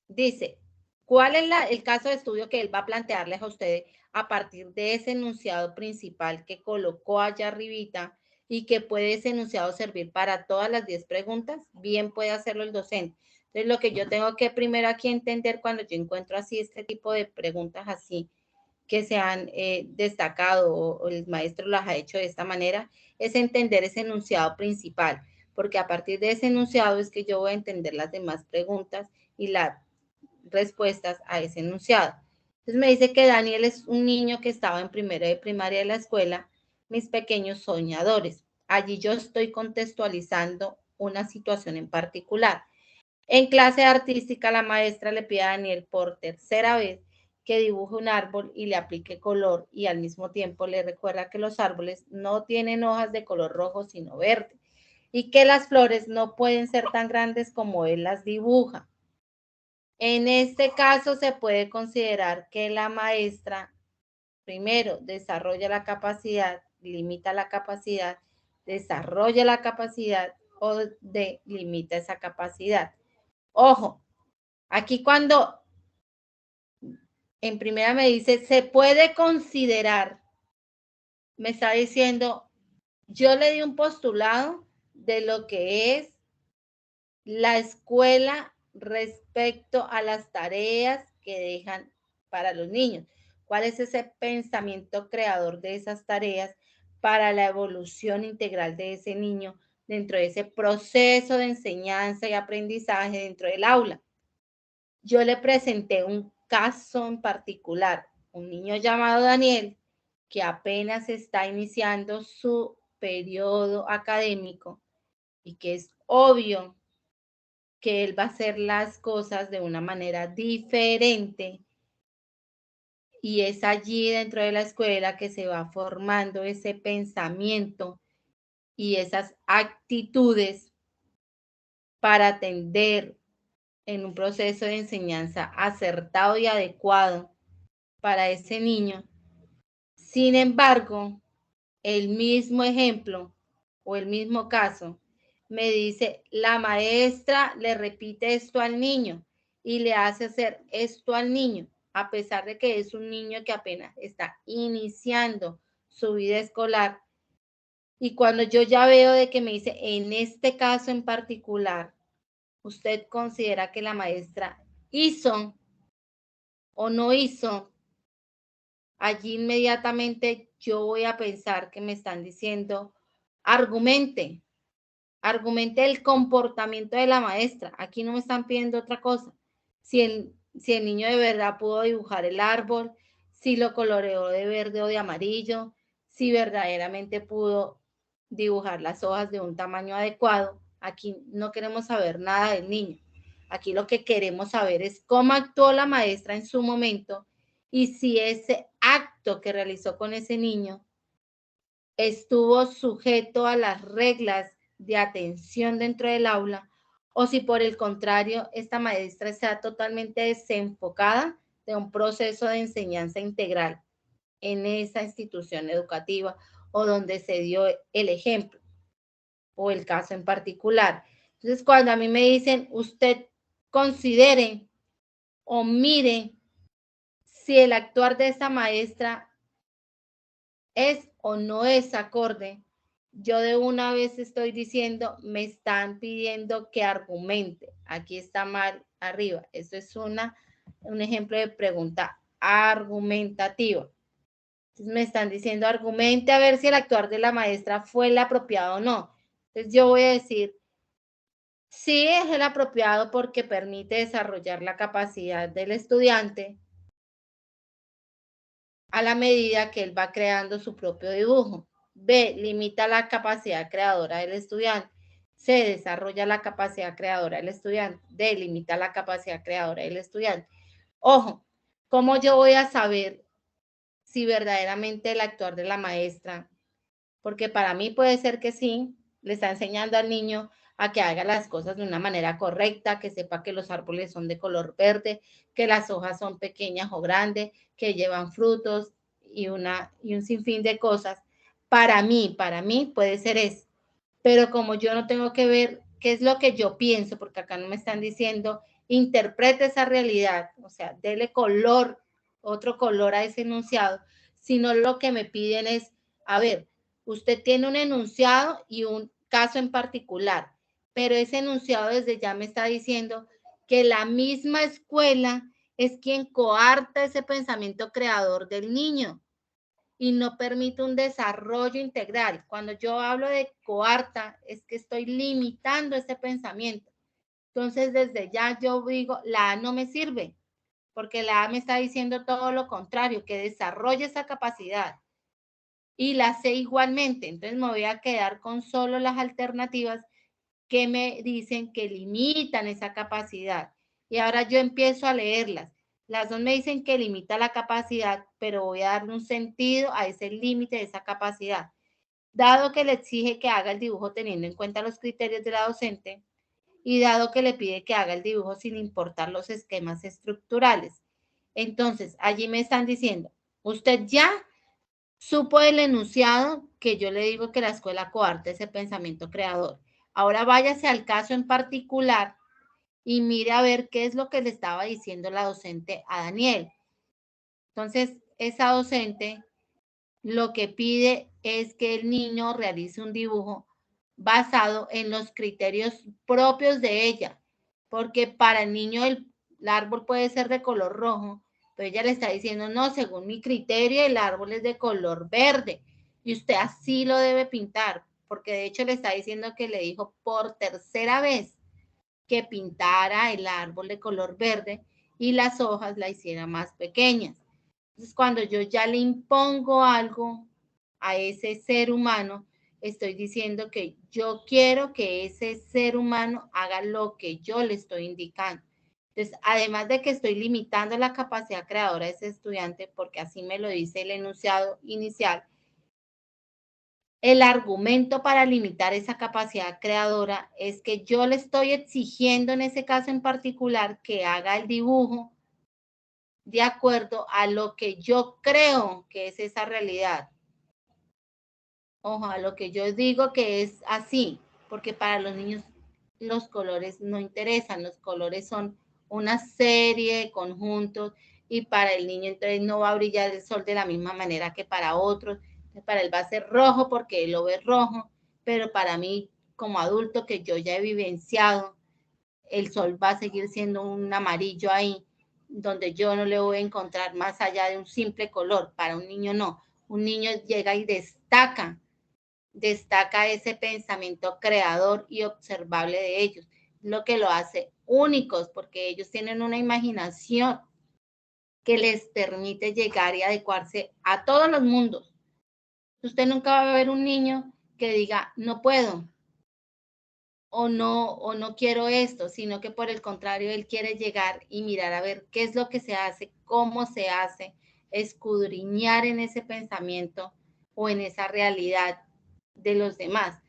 dice, ¿cuál es el caso de estudio que él va a plantearles a ustedes a partir de ese enunciado principal que colocó allá arribita y que puede ese enunciado servir para todas las 10 preguntas? Bien puede hacerlo el docente. Entonces, lo que yo tengo que primero aquí entender cuando yo encuentro así este tipo de preguntas así, que se han destacado o el maestro las ha hecho de esta manera, es entender ese enunciado principal, porque a partir de ese enunciado es que yo voy a entender las demás preguntas y las respuestas a ese enunciado. Entonces me dice que Daniel es un niño que estaba en primero de primaria de la escuela, Mis Pequeños Soñadores. Allí yo estoy contextualizando una situación en particular. En clase artística, la maestra le pide a Daniel por tercera vez que dibuje un árbol y le aplique color, y al mismo tiempo le recuerda que los árboles no tienen hojas de color rojo sino verde y que las flores no pueden ser tan grandes como él las dibuja. En este caso se puede considerar que la maestra primero desarrolla la capacidad, limita la capacidad, desarrolla la capacidad o limita esa capacidad. Ojo, aquí cuando en primera me dice, se puede considerar, me está diciendo, yo le di un postulado de lo que es la escuela respecto a las tareas que dejan para los niños. ¿Cuál es ese pensamiento creador de esas tareas para la evolución integral de ese niño dentro de ese proceso de enseñanza y aprendizaje dentro del aula? Yo le presenté un caso en particular, un niño llamado Daniel, que apenas está iniciando su periodo académico y que es obvio que él va a hacer las cosas de una manera diferente, y es allí dentro de la escuela que se va formando ese pensamiento y esas actitudes para atender en un proceso de enseñanza acertado y adecuado para ese niño. Sin embargo, el mismo ejemplo o el mismo caso me dice, la maestra le repite esto al niño y le hace hacer esto al niño, a pesar de que es un niño que apenas está iniciando su vida escolar. Y cuando yo ya veo de que me dice, en este caso en particular, ¿usted considera que la maestra hizo o no hizo? Allí inmediatamente yo voy a pensar que me están diciendo, argumente el comportamiento de la maestra. Aquí no me están pidiendo otra cosa. Si el niño de verdad pudo dibujar el árbol, si lo coloreó de verde o de amarillo, si verdaderamente pudo dibujar las hojas de un tamaño adecuado. Aquí no queremos saber nada del niño. Aquí lo que queremos saber es cómo actuó la maestra en su momento y si ese acto que realizó con ese niño estuvo sujeto a las reglas de atención dentro del aula, o si por el contrario esta maestra está totalmente desenfocada de un proceso de enseñanza integral en esa institución educativa o donde se dio el ejemplo o el caso en particular. Entonces, cuando a mí me dicen, usted considere o mire si el actuar de esta maestra es o no es acorde, yo de una vez estoy diciendo, me están pidiendo que argumente. Aquí está mal arriba. Esto es un ejemplo de pregunta argumentativa. Entonces me están diciendo, argumente a ver si el actuar de la maestra fue el apropiado o no. Entonces yo voy a decir, sí es el apropiado porque permite desarrollar la capacidad del estudiante a la medida que él va creando su propio dibujo. B, limita la capacidad creadora del estudiante. C, desarrolla la capacidad creadora del estudiante. D, limita la capacidad creadora del estudiante. Ojo, ¿cómo yo voy a saber si verdaderamente el actuar de la maestra? Porque para mí puede ser que sí, le está enseñando al niño a que haga las cosas de una manera correcta, que sepa que los árboles son de color verde, que las hojas son pequeñas o grandes, que llevan frutos y un sinfín de cosas. Para mí puede ser eso. Pero como yo no tengo que ver qué es lo que yo pienso, porque acá no me están diciendo, interprete esa realidad, o sea, dele color, otro color a ese enunciado, sino lo que me piden es, a ver, usted tiene un enunciado y un caso en particular, pero ese enunciado desde ya me está diciendo que la misma escuela es quien coarta ese pensamiento creador del niño y no permite un desarrollo integral. Cuando yo hablo de coarta, es que estoy limitando ese pensamiento. Entonces, desde ya yo digo, la A no me sirve, porque la A me está diciendo todo lo contrario, que desarrolle esa capacidad. Y la C igualmente. Entonces, me voy a quedar con solo las alternativas que me dicen que limitan esa capacidad. Y ahora yo empiezo a leerlas. Las dos me dicen que limita la capacidad, pero voy a darle un sentido a ese límite de esa capacidad. Dado que le exige que haga el dibujo teniendo en cuenta los criterios de la docente y dado que le pide que haga el dibujo sin importar los esquemas estructurales. Entonces, allí me están diciendo, usted ya supo el enunciado que yo le digo que la escuela coarta ese pensamiento creador. Ahora váyase al caso en particular y mire a ver qué es lo que le estaba diciendo la docente a Daniel. Entonces, esa docente lo que pide es que el niño realice un dibujo basado en los criterios propios de ella, porque para el niño el árbol puede ser de color rojo, pero ella le está diciendo, no, según mi criterio el árbol es de color verde y usted así lo debe pintar, porque de hecho le está diciendo que le dijo por tercera vez que pintara el árbol de color verde y las hojas la hiciera más pequeñas. Entonces, cuando yo ya le impongo algo a ese ser humano, estoy diciendo que yo quiero que ese ser humano haga lo que yo le estoy indicando. Entonces, además de que estoy limitando la capacidad creadora de ese estudiante, porque así me lo dice el enunciado inicial, el argumento para limitar esa capacidad creadora es que yo le estoy exigiendo en ese caso en particular que haga el dibujo de acuerdo a lo que yo creo que es esa realidad. Ojo, a lo que yo digo que es así, porque para los niños los colores no interesan, los colores son una serie de conjuntos y para el niño entonces no va a brillar el sol de la misma manera que para otros. Para él va a ser rojo porque él lo ve rojo, pero para mí como adulto que yo ya he vivenciado, el sol va a seguir siendo un amarillo ahí, donde yo no le voy a encontrar más allá de un simple color. Para un niño no. Un niño llega y destaca ese pensamiento creador y observable de ellos, lo que lo hace únicos, porque ellos tienen una imaginación que les permite llegar y adecuarse a todos los mundos. Usted nunca va a ver un niño que diga, no puedo, o no quiero esto, sino que por el contrario, él quiere llegar y mirar a ver qué es lo que se hace, cómo se hace, escudriñar en ese pensamiento o en esa realidad de los demás.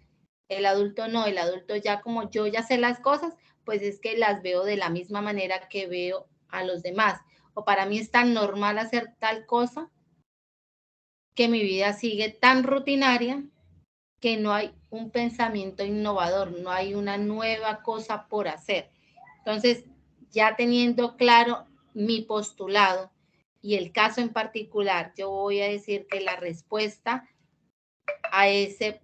El adulto no, el adulto ya como yo ya sé las cosas, pues es que las veo de la misma manera que veo a los demás. O para mí es tan normal hacer tal cosa que mi vida sigue tan rutinaria que no hay un pensamiento innovador, no hay una nueva cosa por hacer. Entonces, ya teniendo claro mi postulado y el caso en particular, yo voy a decir que la respuesta a esa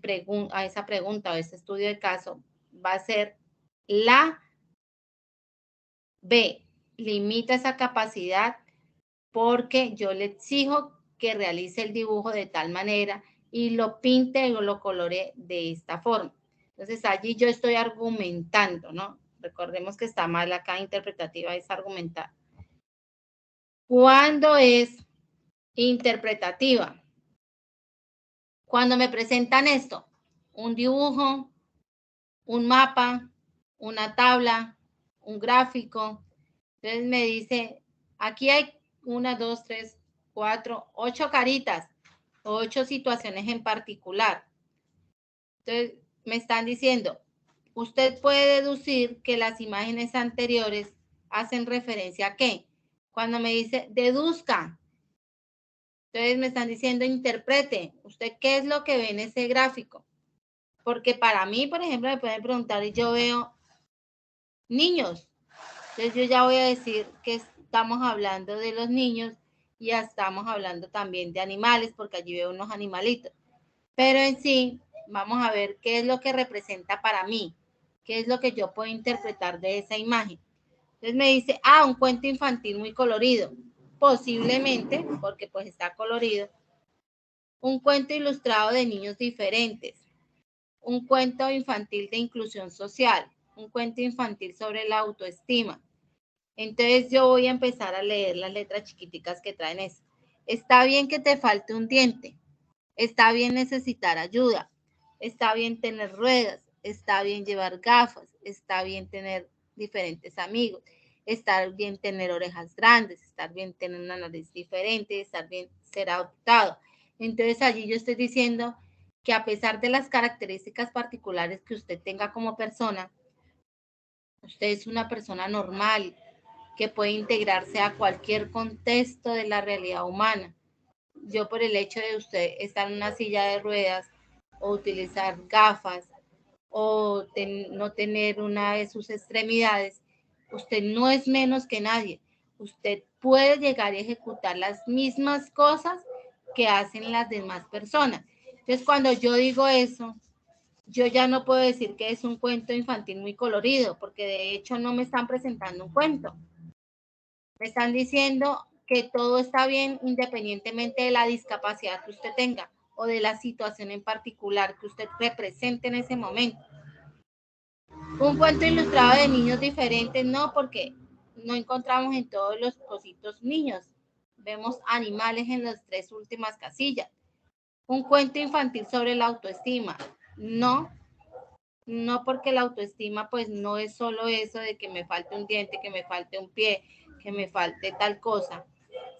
pregunta o ese estudio de caso va a ser la B. Limita esa capacidad porque yo le exijo que realice el dibujo de tal manera y lo pinte o lo colore de esta forma. Entonces allí yo estoy argumentando, ¿no? Recordemos que está mal acá, interpretativa es argumentar. ¿Cuándo es interpretativa? Cuando me presentan esto, un dibujo, un mapa, una tabla, un gráfico. Entonces me dice, aquí hay 1, 2, 3, 4, 8 caritas, 8 situaciones en particular. Entonces me están diciendo, usted puede deducir que las imágenes anteriores hacen referencia a qué. Cuando me dice, deduzca. Entonces me están diciendo, interprete. ¿Usted qué es lo que ve en ese gráfico? Porque para mí, por ejemplo, me pueden preguntar y yo veo niños. Entonces yo ya voy a decir que estamos hablando de los niños y ya estamos hablando también de animales, porque allí veo unos animalitos. Pero en sí, vamos a ver qué es lo que representa para mí, qué es lo que yo puedo interpretar de esa imagen. Entonces me dice, un cuento infantil muy colorido. Posiblemente, porque pues está colorido. Un cuento ilustrado de niños diferentes. Un cuento infantil de inclusión social. Un cuento infantil sobre la autoestima. Entonces yo voy a empezar a leer las letras chiquiticas que traen eso. Está bien que te falte un diente. Está bien necesitar ayuda. Está bien tener ruedas. Está bien llevar gafas. Está bien tener diferentes amigos. Está bien tener orejas grandes. Estar bien tener una nariz diferente. Estar bien ser adoptado. Entonces allí yo estoy diciendo que a pesar de las características particulares que usted tenga como persona, usted es una persona normal que puede integrarse a cualquier contexto de la realidad humana. Yo por el hecho de usted estar en una silla de ruedas o utilizar gafas o no tener una de sus extremidades, usted no es menos que nadie. Usted puede llegar y ejecutar las mismas cosas que hacen las demás personas. Entonces, cuando yo digo eso, yo ya no puedo decir que es un cuento infantil muy colorido, porque de hecho no me están presentando un cuento. Me están diciendo que todo está bien independientemente de la discapacidad que usted tenga o de la situación en particular que usted represente en ese momento. Un cuento ilustrado de niños diferentes, no, porque no encontramos en todos los cositos niños. Vemos animales en las 3 últimas casillas. Un cuento infantil sobre la autoestima, no, porque la autoestima pues no es solo eso de que me falte un diente, que me falte un pie, que me falte tal cosa,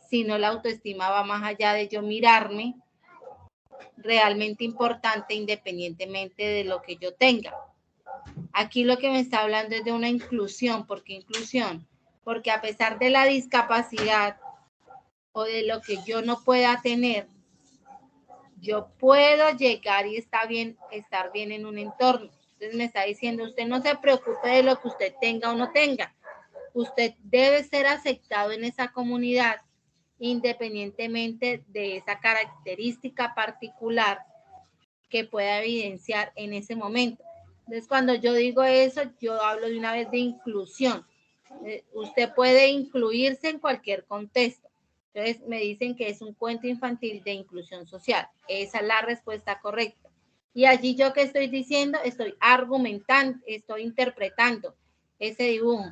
sino la autoestima va más allá de yo mirarme realmente importante independientemente de lo que yo tenga. Aquí lo que me está hablando es de una inclusión. ¿Por qué inclusión? Porque a pesar de la discapacidad o de lo que yo no pueda tener, yo puedo llegar y estar bien en un entorno. Entonces me está diciendo, usted no se preocupe de lo que usted tenga o no tenga. Usted debe ser aceptado en esa comunidad independientemente de esa característica particular que pueda evidenciar en ese momento. Entonces, cuando yo digo eso, yo hablo de una vez de inclusión. Usted puede incluirse en cualquier contexto. Entonces, me dicen que es un cuento infantil de inclusión social. Esa es la respuesta correcta. Y allí yo que estoy diciendo, estoy argumentando, estoy interpretando ese dibujo.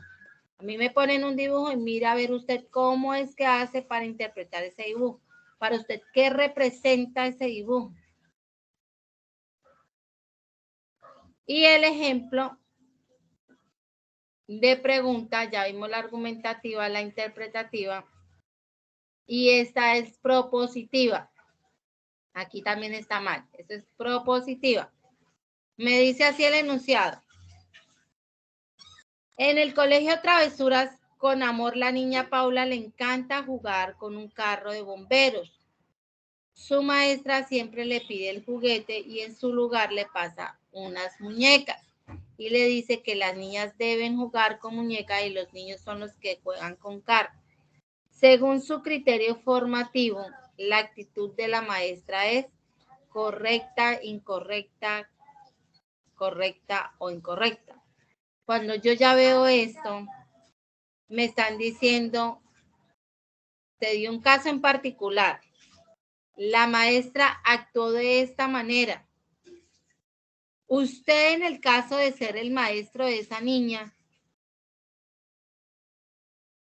A mí me ponen un dibujo y mira a ver usted cómo es que hace para interpretar ese dibujo. Para usted, ¿qué representa ese dibujo? Y el ejemplo de pregunta, ya vimos la argumentativa, la interpretativa, y esta es propositiva. Aquí también está mal, esta es propositiva. Me dice así el enunciado. En el colegio Travesuras con Amor, la niña Paula le encanta jugar con un carro de bomberos. Su maestra siempre le pide el juguete y en su lugar le pasa unas muñecas. Y le dice que las niñas deben jugar con muñecas y los niños son los que juegan con carro. Según su criterio formativo, la actitud de la maestra es correcta, incorrecta, correcta o incorrecta. Cuando yo ya veo esto, me están diciendo, te di un caso en particular. La maestra actuó de esta manera. Usted, en el caso de ser el maestro de esa niña,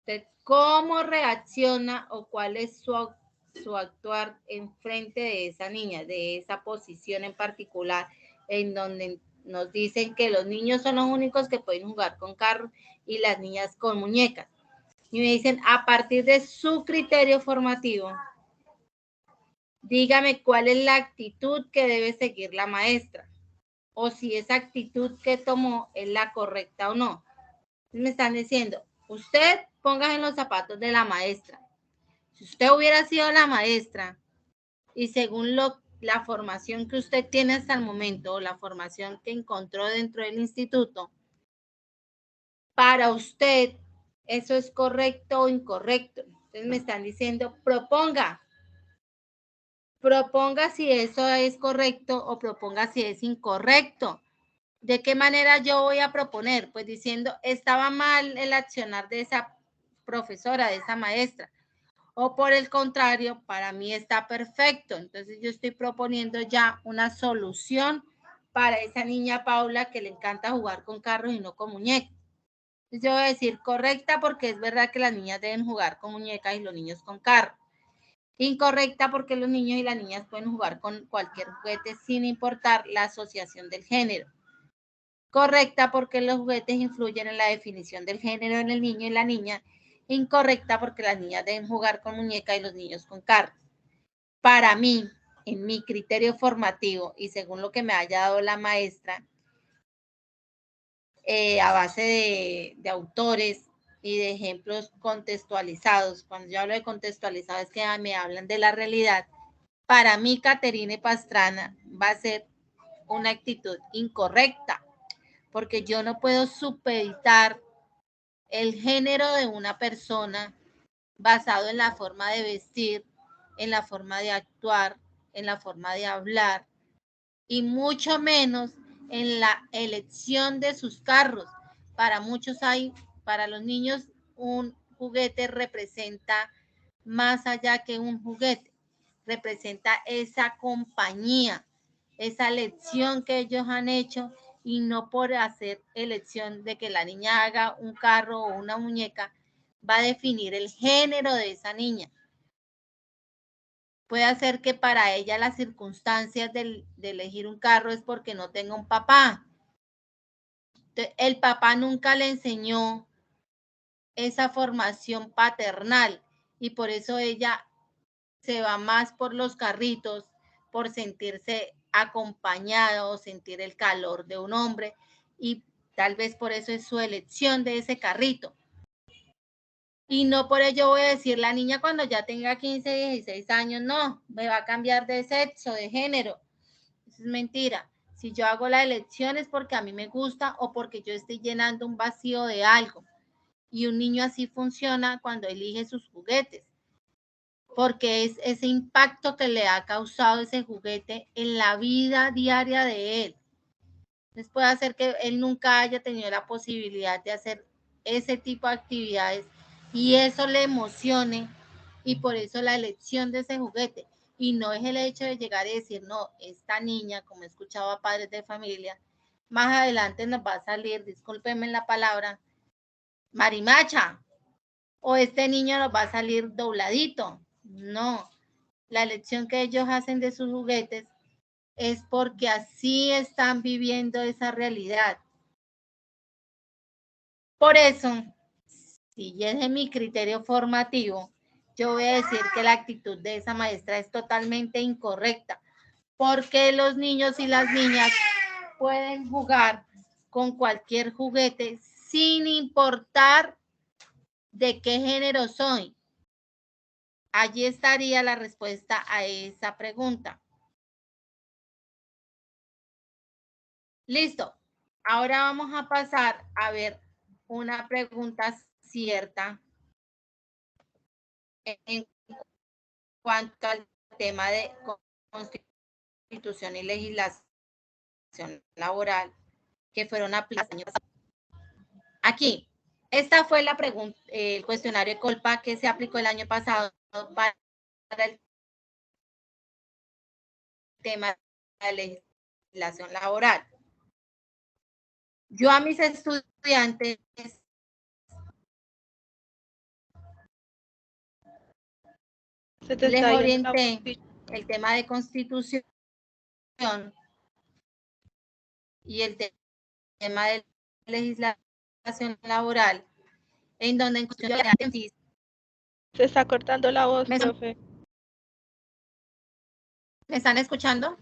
¿usted cómo reacciona o cuál es su actuar en frente de esa niña, de esa posición en particular, en donde nos dicen que los niños son los únicos que pueden jugar con carros y las niñas con muñecas? Y me dicen, a partir de su criterio formativo, dígame cuál es la actitud que debe seguir la maestra, o si esa actitud que tomó es la correcta o no. Me están diciendo, usted póngase en los zapatos de la maestra. Si usted hubiera sido la maestra y según la formación que usted tiene hasta el momento o la formación que encontró dentro del instituto, para usted eso es correcto o incorrecto. Entonces me están diciendo, proponga si eso es correcto o proponga si es incorrecto. ¿De qué manera yo voy a proponer? Pues diciendo, estaba mal el accionar de esa profesora, de esa maestra. O por el contrario, para mí está perfecto. Entonces yo estoy proponiendo ya una solución para esa niña Paula que le encanta jugar con carros y no con muñecas. Entonces yo voy a decir correcta porque es verdad que las niñas deben jugar con muñecas y los niños con carros. Incorrecta porque los niños y las niñas pueden jugar con cualquier juguete sin importar la asociación del género. Correcta porque los juguetes influyen en la definición del género en el niño y la niña. Incorrecta porque las niñas deben jugar con muñecas y los niños con carros. Para mí, en mi criterio formativo y según lo que me haya dado la maestra, a base de autores y de ejemplos contextualizados, cuando yo hablo de contextualizado es que me hablan de la realidad, para mí Caterine Pastrana va a ser una actitud incorrecta, porque yo no puedo supeditar el género de una persona basado en la forma de vestir en la forma de actuar, en la forma de hablar, y mucho menos en la elección de sus carros. Para muchos para los niños, un juguete representa más allá que un juguete, representa esa compañía, esa elección que ellos han hecho, y no por hacer elección de que la niña haga un carro o una muñeca, va a definir el género de esa niña. Puede hacer que para ella las circunstancias de elegir un carro es porque no tenga un papá. El papá nunca le enseñó esa formación paternal y por eso ella se va más por los carritos, por sentirse acompañada o sentir el calor de un hombre, y tal vez por eso es su elección de ese carrito. Y no por ello voy a decir, la niña cuando ya tenga 15, 16 años, no, me va a cambiar de sexo, de género. Eso es mentira. Si yo hago la elección es porque a mí me gusta o porque yo estoy llenando un vacío de algo. Y un niño así funciona cuando elige sus juguetes, porque es ese impacto que le ha causado ese juguete en la vida diaria de él. Entonces puede hacer que él nunca haya tenido la posibilidad de hacer ese tipo de actividades y eso le emocione, y por eso la elección de ese juguete. Y no es el hecho de llegar y decir, no, esta niña, como he escuchado a padres de familia, más adelante nos va a salir, discúlpenme la palabra, marimacha, o este niño nos va a salir dobladito. No, la elección que ellos hacen de sus juguetes es porque así están viviendo esa realidad. Por eso, si es de mi criterio formativo, yo voy a decir que la actitud de esa maestra es totalmente incorrecta, porque los niños y las niñas pueden jugar con cualquier juguete sin importar de qué género soy. Allí estaría la respuesta a esa pregunta. Listo. Ahora vamos a pasar a ver una pregunta cierta en cuanto al tema de constitución y legislación laboral que fueron aplicadas. Aquí, esta fue la pregunta, el cuestionario de Colpa que se aplicó el año pasado para el tema de legislación laboral. Yo a mis estudiantes les orienté el tema de constitución y el tema de legislación laboral, en donde se está cortando la voz, profe. ¿Me están escuchando?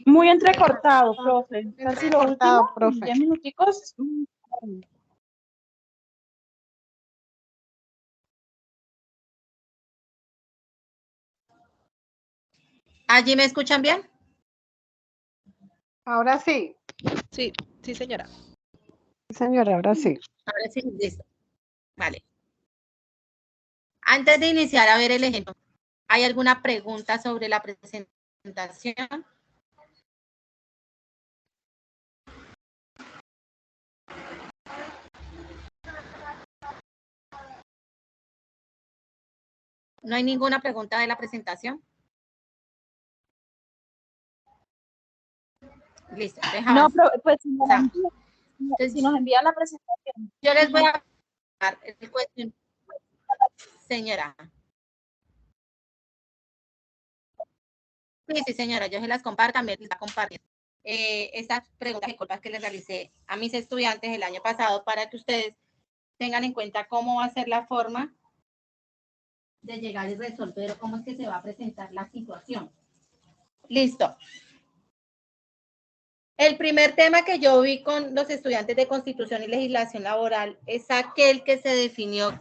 Muy entrecortado, profe. Casi lo último, profe. 10 minuticos. ¿Allí me escuchan bien? Ahora sí. Sí, sí, señora. Señora, ahora sí. Ahora sí, listo. Vale. Antes de iniciar a ver el ejemplo, ¿hay alguna pregunta sobre la presentación? ¿No hay ninguna pregunta de la presentación? Listo, dejamos. No, pues si nos envían la presentación. Yo les voy a dar el cuestión, señora. Sí, señora, yo se las comparto, también les comparto. Estas preguntas y culpas que les realicé a mis estudiantes el año pasado para que ustedes tengan en cuenta cómo va a ser la forma de llegar y resolver, cómo es que se va a presentar la situación. Listo. El primer tema que yo vi con los estudiantes de Constitución y Legislación Laboral es aquel que se definió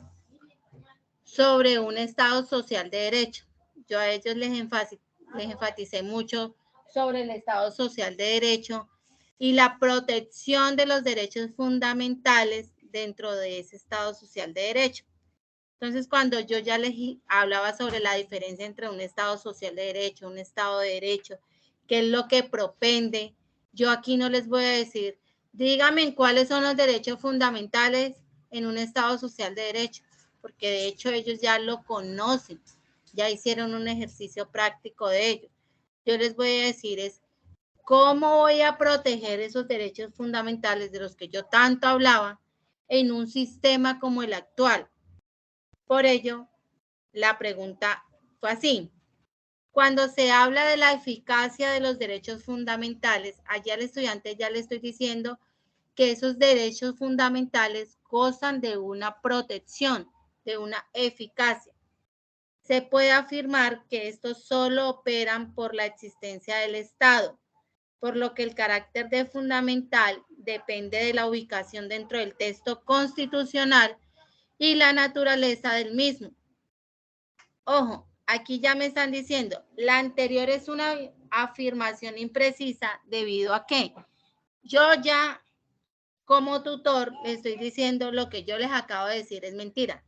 sobre un Estado social de derecho. Yo a ellos les enfaticé mucho sobre el Estado social de derecho y la protección de los derechos fundamentales dentro de ese Estado social de derecho. Entonces, cuando yo ya les hablaba sobre la diferencia entre un Estado social de derecho, un Estado de derecho, qué es lo que propende, yo aquí no les voy a decir, díganme cuáles son los derechos fundamentales en un Estado social de derecho, porque de hecho ellos ya lo conocen, ya hicieron un ejercicio práctico de ello. Yo les voy a decir es, ¿cómo voy a proteger esos derechos fundamentales de los que yo tanto hablaba en un sistema como el actual? Por ello, la pregunta fue así. Cuando se habla de la eficacia de los derechos fundamentales, allá al estudiante ya le estoy diciendo que esos derechos fundamentales gozan de una protección, de una eficacia. Se puede afirmar que estos solo operan por la existencia del Estado, por lo que el carácter de fundamental depende de la ubicación dentro del texto constitucional y la naturaleza del mismo. Ojo, aquí ya me están diciendo, la anterior es una afirmación imprecisa debido a que yo ya como tutor le estoy diciendo lo que yo les acabo de decir es mentira.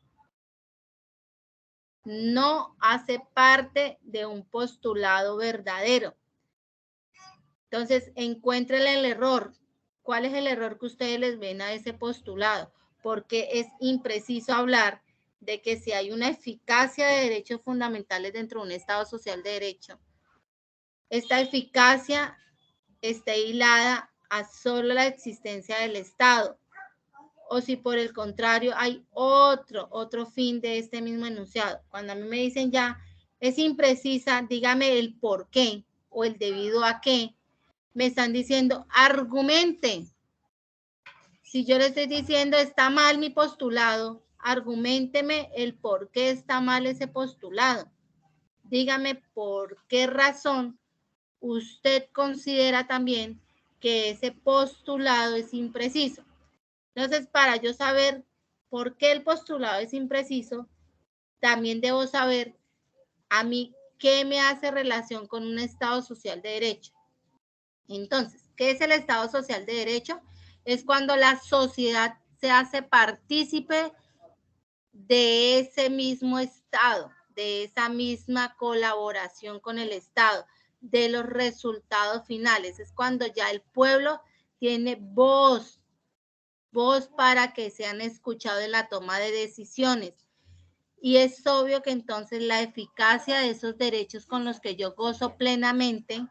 No hace parte de un postulado verdadero. Entonces, encuéntrenle el error. ¿Cuál es el error que ustedes les ven a ese postulado? Porque es impreciso hablar de que si hay una eficacia de derechos fundamentales dentro de un Estado social de derecho, esta eficacia está hilada a solo la existencia del Estado, o si por el contrario hay otro fin de este mismo enunciado. Cuando a mí me dicen ya, es imprecisa, dígame el por qué o el debido a qué, me están diciendo, argumenten. Si yo le estoy diciendo, está mal mi postulado, argumenteme el por qué está mal ese postulado. Dígame por qué razón usted considera también que ese postulado es impreciso. Entonces, para yo saber por qué el postulado es impreciso, también debo saber a mí qué me hace relación con un Estado social de derecho. Entonces, ¿qué es el Estado social de derecho? Es cuando la sociedad se hace partícipe de ese mismo Estado, de esa misma colaboración con el Estado, de los resultados finales. Es cuando ya el pueblo tiene voz para que sean escuchados en la toma de decisiones. Y es obvio que entonces la eficacia de esos derechos con los que yo gozo plenamente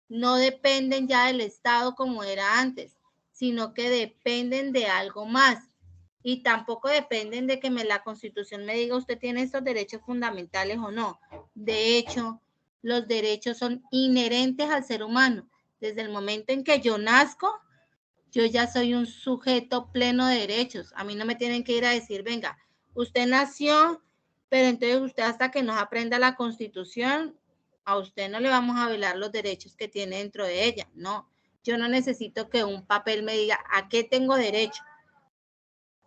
no dependen ya del Estado como era antes, sino que dependen de algo más. Y tampoco dependen de que la Constitución me diga usted tiene estos derechos fundamentales o no. De hecho, los derechos son inherentes al ser humano. Desde el momento en que yo nazco, yo ya soy un sujeto pleno de derechos. A mí no me tienen que ir a decir, venga, usted nació, pero entonces usted hasta que nos aprenda la Constitución, a usted no le vamos a velar los derechos que tiene dentro de ella. No, yo no necesito que un papel me diga a qué tengo derecho,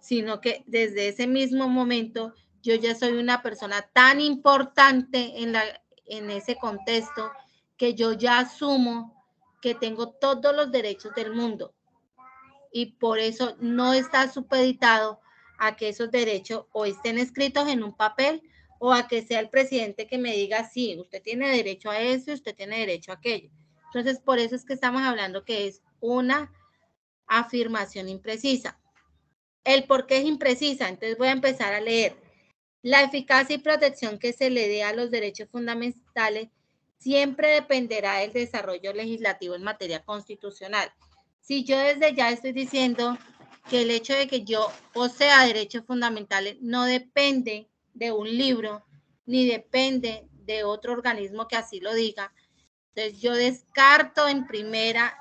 sino que desde ese mismo momento yo ya soy una persona tan importante en ese contexto que yo ya asumo que tengo todos los derechos del mundo. Y por eso no está supeditado a que esos derechos o estén escritos en un papel o a que sea el presidente que me diga, sí, usted tiene derecho a eso, usted tiene derecho a aquello. Entonces, por eso es que estamos hablando que es una afirmación imprecisa. El por qué es imprecisa, entonces voy a empezar a leer. La eficacia y protección que se le dé a los derechos fundamentales siempre dependerá del desarrollo legislativo en materia constitucional. Si yo desde ya estoy diciendo que el hecho de que yo posea derechos fundamentales no depende de un libro, ni depende de otro organismo que así lo diga, entonces yo descarto en primera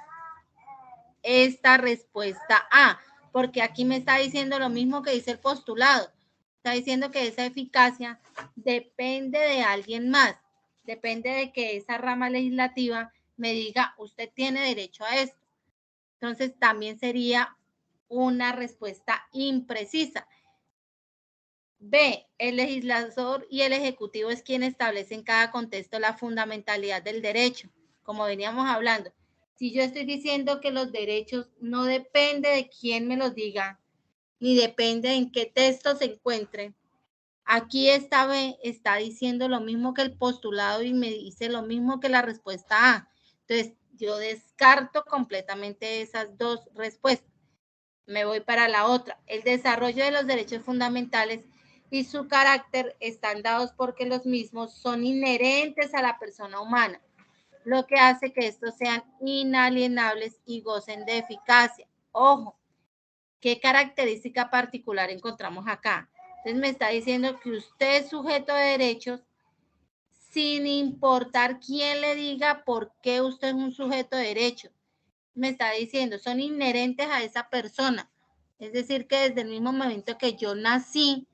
esta respuesta A, porque aquí me está diciendo lo mismo que dice el postulado. Está diciendo que esa eficacia depende de alguien más, depende de que esa rama legislativa me diga, usted tiene derecho a esto. Entonces, también sería una respuesta imprecisa. B, el legislador y el ejecutivo es quien establece en cada contexto la fundamentalidad del derecho, como veníamos hablando. Si yo estoy diciendo que los derechos no depende de quién me los diga, ni depende en qué texto se encuentren, Aquí esta B está diciendo lo mismo que el postulado y me dice lo mismo que la respuesta A. Entonces, yo descarto completamente esas dos respuestas. Me voy para la otra. El desarrollo de los derechos fundamentales y su carácter están dados porque los mismos son inherentes a la persona humana, lo que hace que estos sean inalienables y gocen de eficacia. Ojo, ¿qué característica particular encontramos acá? Entonces me está diciendo que usted es sujeto de derechos sin importar quién le diga por qué usted es un sujeto de derechos. Me está diciendo, son inherentes a esa persona. Es decir, que desde el mismo momento que yo nací,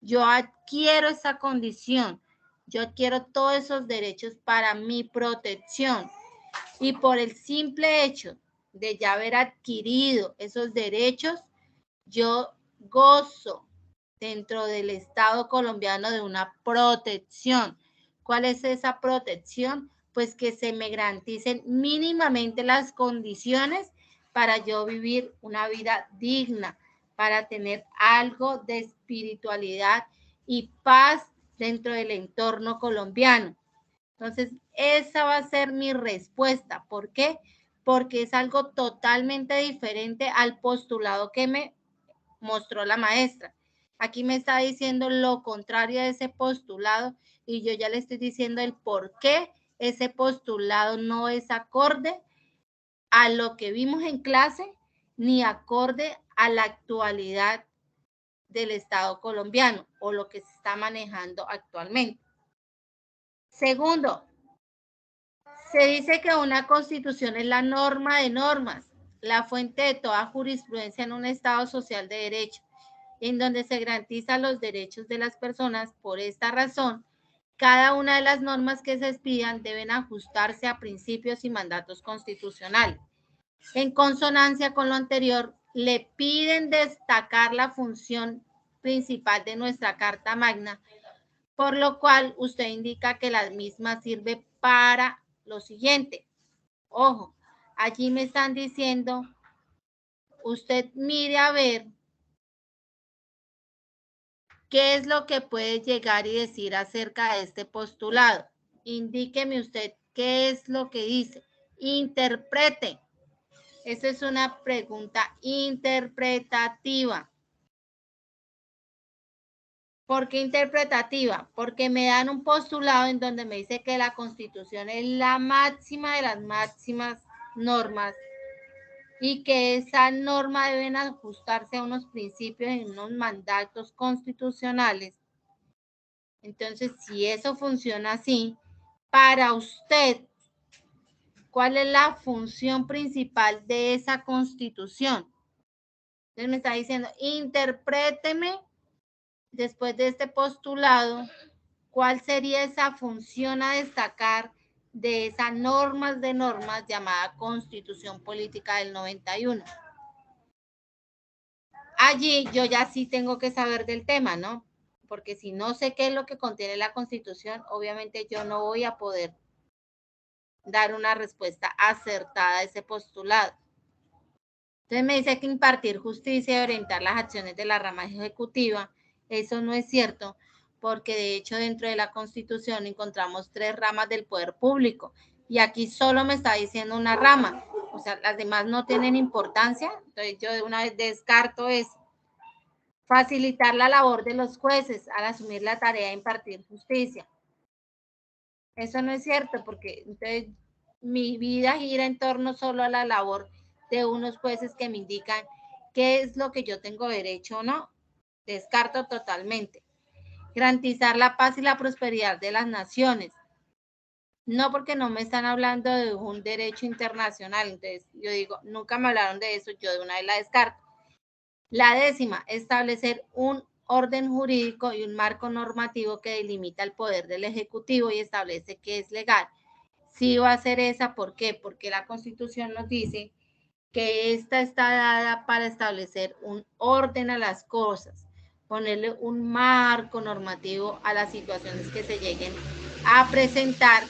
yo adquiero esa condición. Yo adquiero todos esos derechos para mi protección. Y por el simple hecho de ya haber adquirido esos derechos, yo gozo dentro del Estado colombiano de una protección. ¿Cuál es esa protección? Pues que se me garanticen mínimamente las condiciones para yo vivir una vida digna, para tener algo de espiritualidad y paz dentro del entorno colombiano. Entonces, esa va a ser mi respuesta. ¿Por qué? Porque es algo totalmente diferente al postulado que me mostró la maestra. Aquí me está diciendo lo contrario de ese postulado y yo ya le estoy diciendo el por qué ese postulado no es acorde a lo que vimos en clase ni acorde a la actualidad del Estado colombiano o lo que se está manejando actualmente. Segundo, se dice que una constitución es la norma de normas, la fuente de toda jurisprudencia en un Estado social de derecho, en donde se garantizan los derechos de las personas. Por esta razón, cada una de las normas que se expidan deben ajustarse a principios y mandatos constitucionales. En consonancia con lo anterior, le piden destacar la función principal de nuestra Carta Magna, por lo cual usted indica que la misma sirve para lo siguiente. Ojo, allí me están diciendo, usted mire a ver qué es lo que puede llegar y decir acerca de este postulado. Indíqueme usted qué es lo que dice. Interprete. Esa es una pregunta interpretativa. ¿Por qué interpretativa? Porque me dan un postulado en donde me dice que la Constitución es la máxima de las máximas normas y que esa norma deben ajustarse a unos principios y unos mandatos constitucionales. Entonces, si eso funciona así, para usted, ¿cuál es la función principal de esa Constitución? Entonces me está diciendo, interpréteme después de este postulado, ¿cuál sería esa función a destacar de esa normas de normas llamada Constitución Política del 91? Allí yo ya sí tengo que saber del tema, ¿no? Porque si no sé qué es lo que contiene la Constitución, obviamente yo no voy a poder dar una respuesta acertada a ese postulado. Entonces me dice que impartir justicia y orientar las acciones de la rama ejecutiva. Eso no es cierto, porque de hecho dentro de la Constitución encontramos 3 ramas del poder público y aquí solo me está diciendo una rama, o sea, las demás no tienen importancia. Entonces yo de una vez descarto eso. Facilitar la labor de los jueces al asumir la tarea de impartir justicia. Eso no es cierto, porque entonces mi vida gira en torno solo a la labor de unos jueces que me indican qué es lo que yo tengo derecho o no. Descarto totalmente. Garantizar la paz y la prosperidad de las naciones. No, porque no me están hablando de un derecho internacional. Entonces yo digo, nunca me hablaron de eso, yo de una vez la descarto. La 10ª, establecer un orden jurídico y un marco normativo que delimita el poder del Ejecutivo y establece que es legal. Sí va a ser esa, ¿por qué? Porque la Constitución nos dice que esta está dada para establecer un orden a las cosas, ponerle un marco normativo a las situaciones que se lleguen a presentar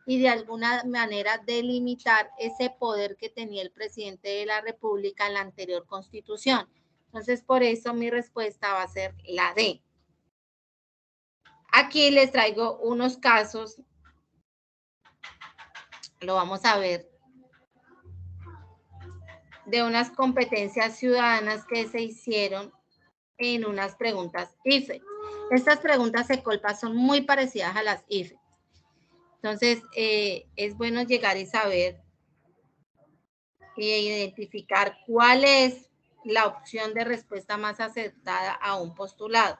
y de alguna manera delimitar ese poder que tenía el presidente de la República en la anterior Constitución. Entonces, por eso mi respuesta va a ser la D. Aquí les traigo unos casos, lo vamos a ver, de unas competencias ciudadanas que se hicieron en unas preguntas IFE. Estas preguntas ECOLPA son muy parecidas a las IFE. Entonces, es bueno llegar y saber e identificar cuál es la opción de respuesta más acertada a un postulado.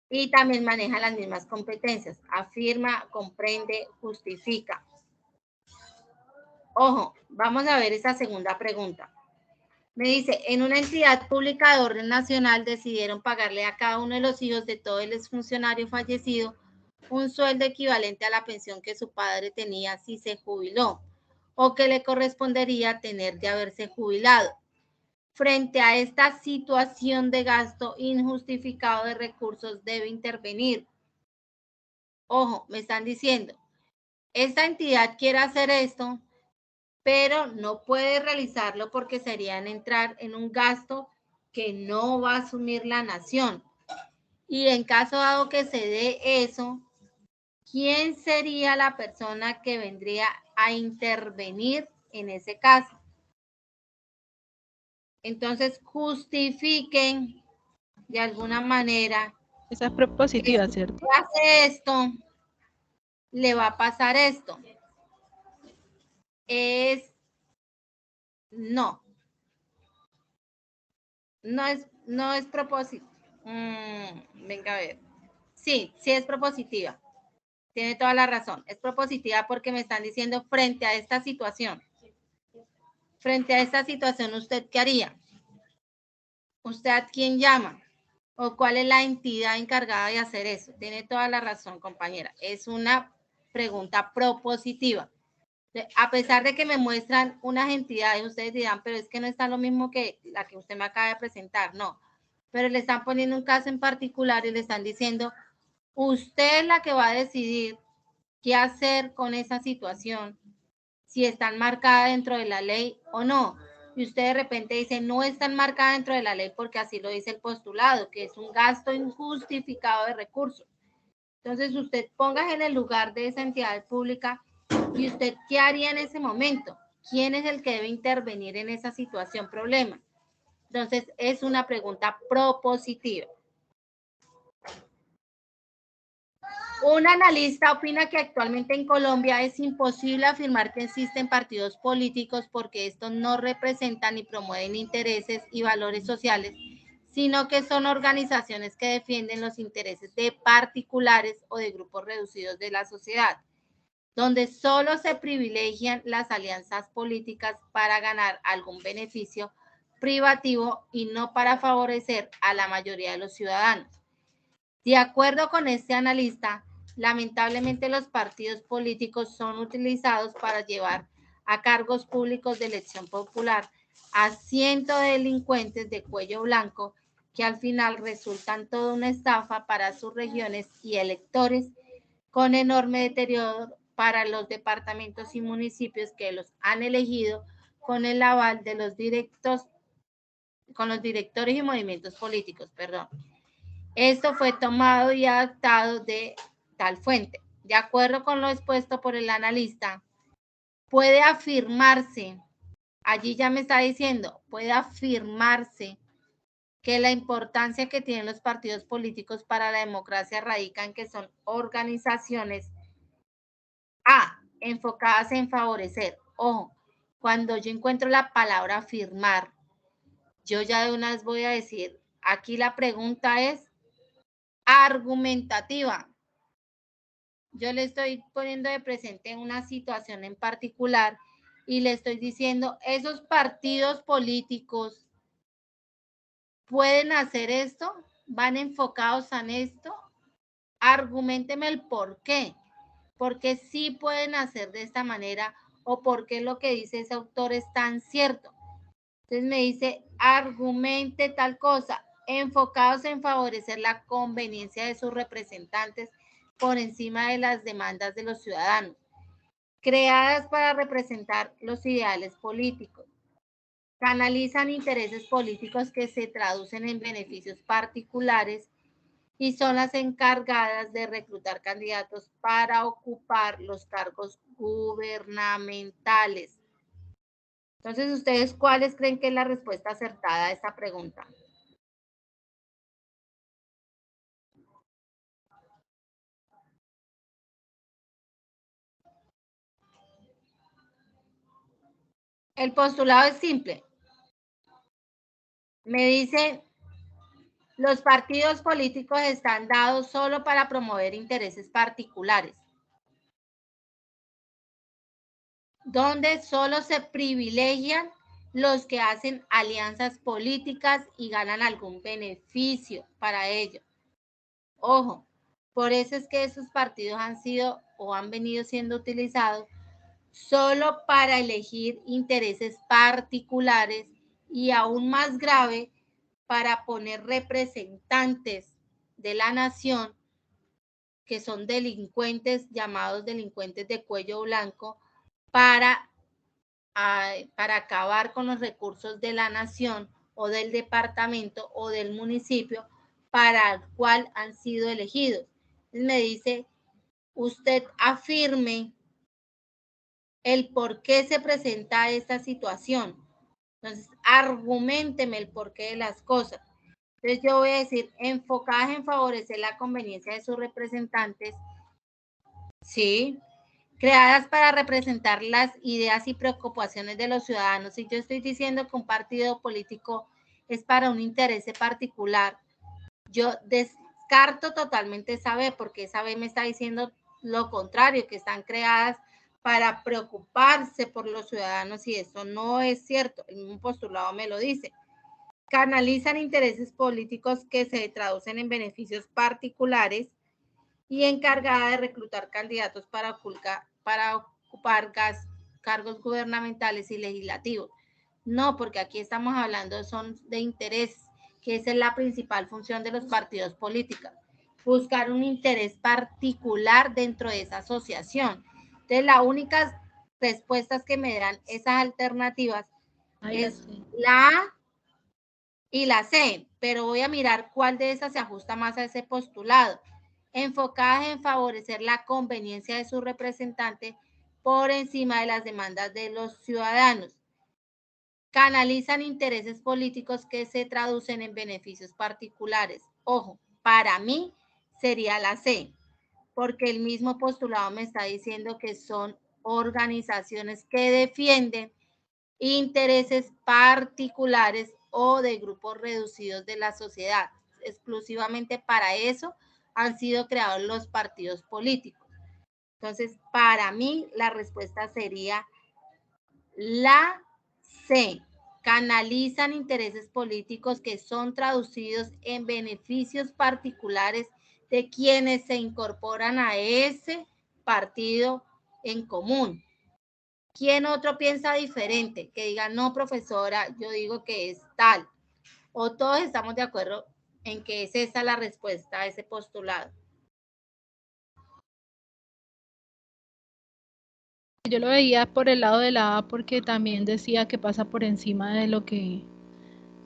Y también maneja las mismas competencias. Afirma, comprende, justifica. Ojo, vamos a ver esa segunda pregunta. Me dice, en una entidad pública de orden nacional decidieron pagarle a cada uno de los hijos de todo el exfuncionario fallecido un sueldo equivalente a la pensión que su padre tenía si se jubiló o que le correspondería tener de haberse jubilado. Frente a esta situación de gasto injustificado de recursos debe intervenir. Ojo, me están diciendo, esta entidad quiere hacer esto, pero no puede realizarlo porque serían entrar en un gasto que no va a asumir la nación. Y en caso dado que se dé eso, ¿quién sería la persona que vendría a intervenir en ese caso? Entonces, justifiquen de alguna manera. Esa es propositiva, ¿cierto? Si hace esto, le va a pasar esto. No es propósito. Venga a ver. Sí es propositiva. Tiene toda la razón. Es propositiva porque me están diciendo frente a esta situación. Frente a esta situación, ¿usted qué haría? ¿Usted a quién llama? ¿O cuál es la entidad encargada de hacer eso? Tiene toda la razón, compañera. Es una pregunta propositiva. A pesar de que me muestran unas entidades, ustedes dirán, pero es que no está lo mismo que la que usted me acaba de presentar. No, pero le están poniendo un caso en particular y le están diciendo, usted es la que va a decidir qué hacer con esa situación, si están marcadas dentro de la ley o no. Y usted de repente dice, no están marcadas dentro de la ley porque así lo dice el postulado, que es un gasto injustificado de recursos. Entonces usted póngase en el lugar de esa entidad pública y usted qué haría en ese momento. ¿Quién es el que debe intervenir en esa situación, problema? Entonces es una pregunta propositiva. Un analista opina que actualmente en Colombia es imposible afirmar que existen partidos políticos porque estos no representan ni promueven intereses y valores sociales, sino que son organizaciones que defienden los intereses de particulares o de grupos reducidos de la sociedad, donde solo se privilegian las alianzas políticas para ganar algún beneficio privativo y no para favorecer a la mayoría de los ciudadanos. De acuerdo con este analista, lamentablemente los partidos políticos son utilizados para llevar a cargos públicos de elección popular a cientos de delincuentes de cuello blanco que al final resultan toda una estafa para sus regiones y electores, con enorme deterioro para los departamentos y municipios que los han elegido con el aval de los directores y movimientos políticos, Esto fue tomado y adaptado de tal fuente. De acuerdo con lo expuesto por el analista, puede afirmarse, allí ya me está diciendo, puede afirmarse que la importancia que tienen los partidos políticos para la democracia radica en que son organizaciones enfocadas en favorecer. Ojo, cuando yo encuentro la palabra afirmar, yo ya de una vez voy a decir, aquí la pregunta es argumentativa. Yo le estoy poniendo de presente una situación en particular y le estoy diciendo, esos partidos políticos pueden hacer esto, van enfocados en esto, arguménteme el por qué. Porque sí pueden hacer de esta manera o por qué lo que dice ese autor es tan cierto. Entonces me dice, argumente tal cosa, enfocados en favorecer la conveniencia de sus representantes por encima de las demandas de los ciudadanos, creadas para representar los ideales políticos, canalizan intereses políticos que se traducen en beneficios particulares y son las encargadas de reclutar candidatos para ocupar los cargos gubernamentales. Entonces, ¿ustedes cuáles creen que es la respuesta acertada a esta pregunta? El postulado es simple. Me dicen, los partidos políticos están dados solo para promover intereses particulares, donde solo se privilegian los que hacen alianzas políticas y ganan algún beneficio para ello. Ojo, por eso es que esos partidos han sido o han venido siendo utilizados solo para elegir intereses particulares y aún más grave, para poner representantes de la nación que son delincuentes, llamados delincuentes de cuello blanco, para acabar con los recursos de la nación o del departamento o del municipio para el cual han sido elegidos. Entonces me dice, usted afirme el por qué se presenta esta situación. Entonces, arguménteme el porqué de las cosas. Entonces, yo voy a decir, enfocadas en favorecer la conveniencia de sus representantes, sí, creadas para representar las ideas y preocupaciones de los ciudadanos. Si yo estoy diciendo que un partido político es para un interés particular, yo descarto totalmente esa B, porque esa B me está diciendo lo contrario, que están creadas para preocuparse por los ciudadanos, y eso no es cierto. El mismo postulado me lo dice. Canalizan intereses políticos que se traducen en beneficios particulares y encargada de reclutar candidatos para ocupar cargos gubernamentales y legislativos. No, porque aquí estamos hablando son de intereses, que esa es la principal función de los partidos políticos, buscar un interés particular dentro de esa asociación. Entonces, las únicas respuestas que me dan esas alternativas es la A y la C, pero voy a mirar cuál de esas se ajusta más a ese postulado. Enfocadas en favorecer la conveniencia de su representante por encima de las demandas de los ciudadanos. Canalizan intereses políticos que se traducen en beneficios particulares. Ojo, para mí sería la C, porque el mismo postulado me está diciendo que son organizaciones que defienden intereses particulares o de grupos reducidos de la sociedad. Exclusivamente para eso han sido creados los partidos políticos. Entonces, para mí, la respuesta sería la C. Canalizan intereses políticos que son traducidos en beneficios particulares de quienes se incorporan a ese partido en común. ¿Quién otro piensa diferente? Que diga, no, profesora, yo digo que es tal. O todos estamos de acuerdo en que es esa la respuesta a ese postulado. Yo lo veía por el lado de la A porque también decía que pasa por encima de lo que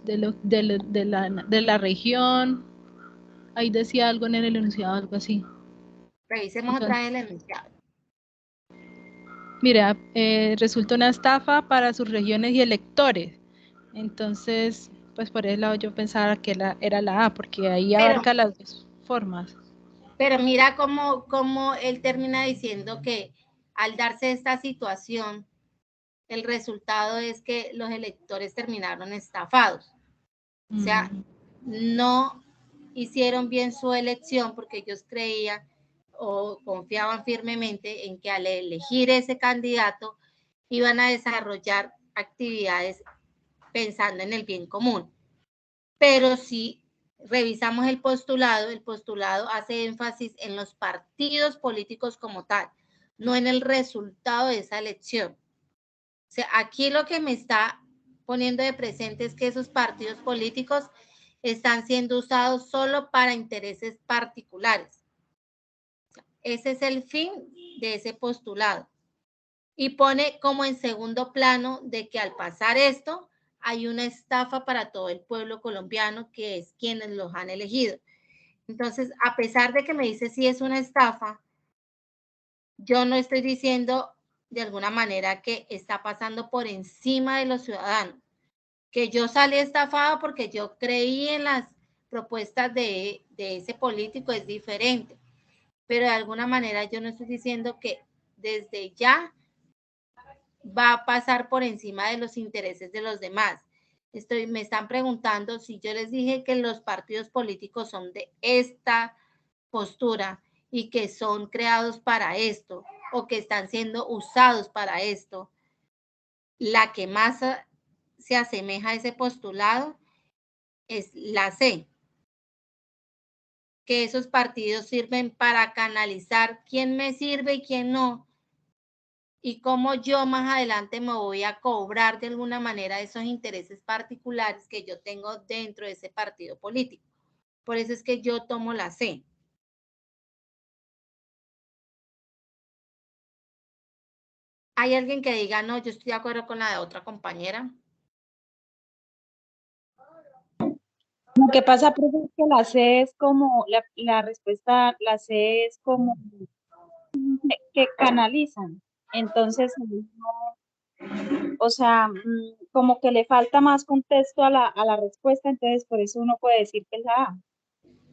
de la región. Ahí decía algo en el enunciado, algo así. Revisemos otra vez el enunciado. Mira, resulta una estafa para sus regiones y electores. Entonces, pues por ese lado yo pensaba que era la A, porque ahí abarca las dos formas. Pero mira cómo él termina diciendo que al darse esta situación, el resultado es que los electores terminaron estafados. O sea, no hicieron bien su elección porque ellos creían o confiaban firmemente en que al elegir ese candidato iban a desarrollar actividades pensando en el bien común. Pero si revisamos el postulado hace énfasis en los partidos políticos como tal, no en el resultado de esa elección. O sea, aquí lo que me está poniendo de presente es que esos partidos políticos están siendo usados solo para intereses particulares. Ese es el fin de ese postulado. Y pone como en segundo plano de que al pasar esto, hay una estafa para todo el pueblo colombiano, que es quienes los han elegido. Entonces, a pesar de que me dice si es una estafa, yo no estoy diciendo de alguna manera que está pasando por encima de los ciudadanos, que yo salí estafado porque yo creí en las propuestas de ese político, es diferente, pero de alguna manera yo no estoy diciendo que desde ya va a pasar por encima de los intereses de los demás. Me están preguntando si yo les dije que los partidos políticos son de esta postura y que son creados para esto o que están siendo usados para esto. La que más se asemeja a ese postulado es la C, que esos partidos sirven para canalizar quién me sirve y quién no, y cómo yo más adelante me voy a cobrar de alguna manera esos intereses particulares que yo tengo dentro de ese partido político. Por eso es que yo tomo la C. ¿Hay alguien que diga, no, yo estoy de acuerdo con la de otra compañera? Lo que pasa, profe, es que la C es como, la respuesta, la C es como que canalizan. Entonces, o sea, como que le falta más contexto a la respuesta, entonces por eso uno puede decir que es la A,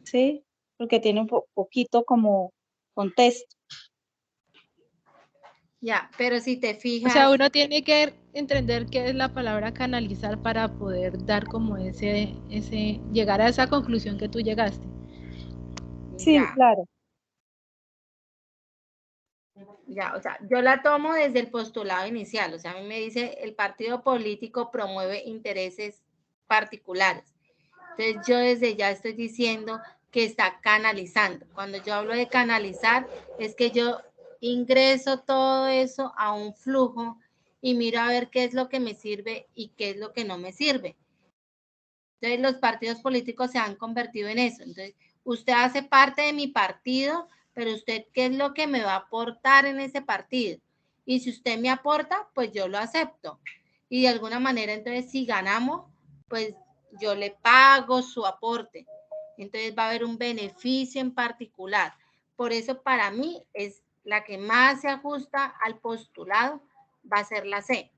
¿sí? Porque tiene un poquito como contexto. Ya, pero si te O fijas... sea, uno tiene que entender qué es la palabra canalizar para poder dar como llegar a esa conclusión que tú llegaste. Sí, ya, claro. Ya, o sea, yo la tomo desde el postulado inicial, o sea, a mí me dice el partido político promueve intereses particulares. Entonces yo desde ya estoy diciendo que está canalizando. Cuando yo hablo de canalizar, es que yo ingreso todo eso a un flujo y miro a ver qué es lo que me sirve y qué es lo que no me sirve. Entonces los partidos políticos se han convertido en eso. Entonces, usted hace parte de mi partido, pero usted, ¿qué es lo que me va a aportar en ese partido? Y si usted me aporta, pues yo lo acepto. Y de alguna manera, entonces, si ganamos, pues yo le pago su aporte. Entonces va a haber un beneficio en particular. Por eso para mí es la que más se ajusta al postulado, va a ser la C.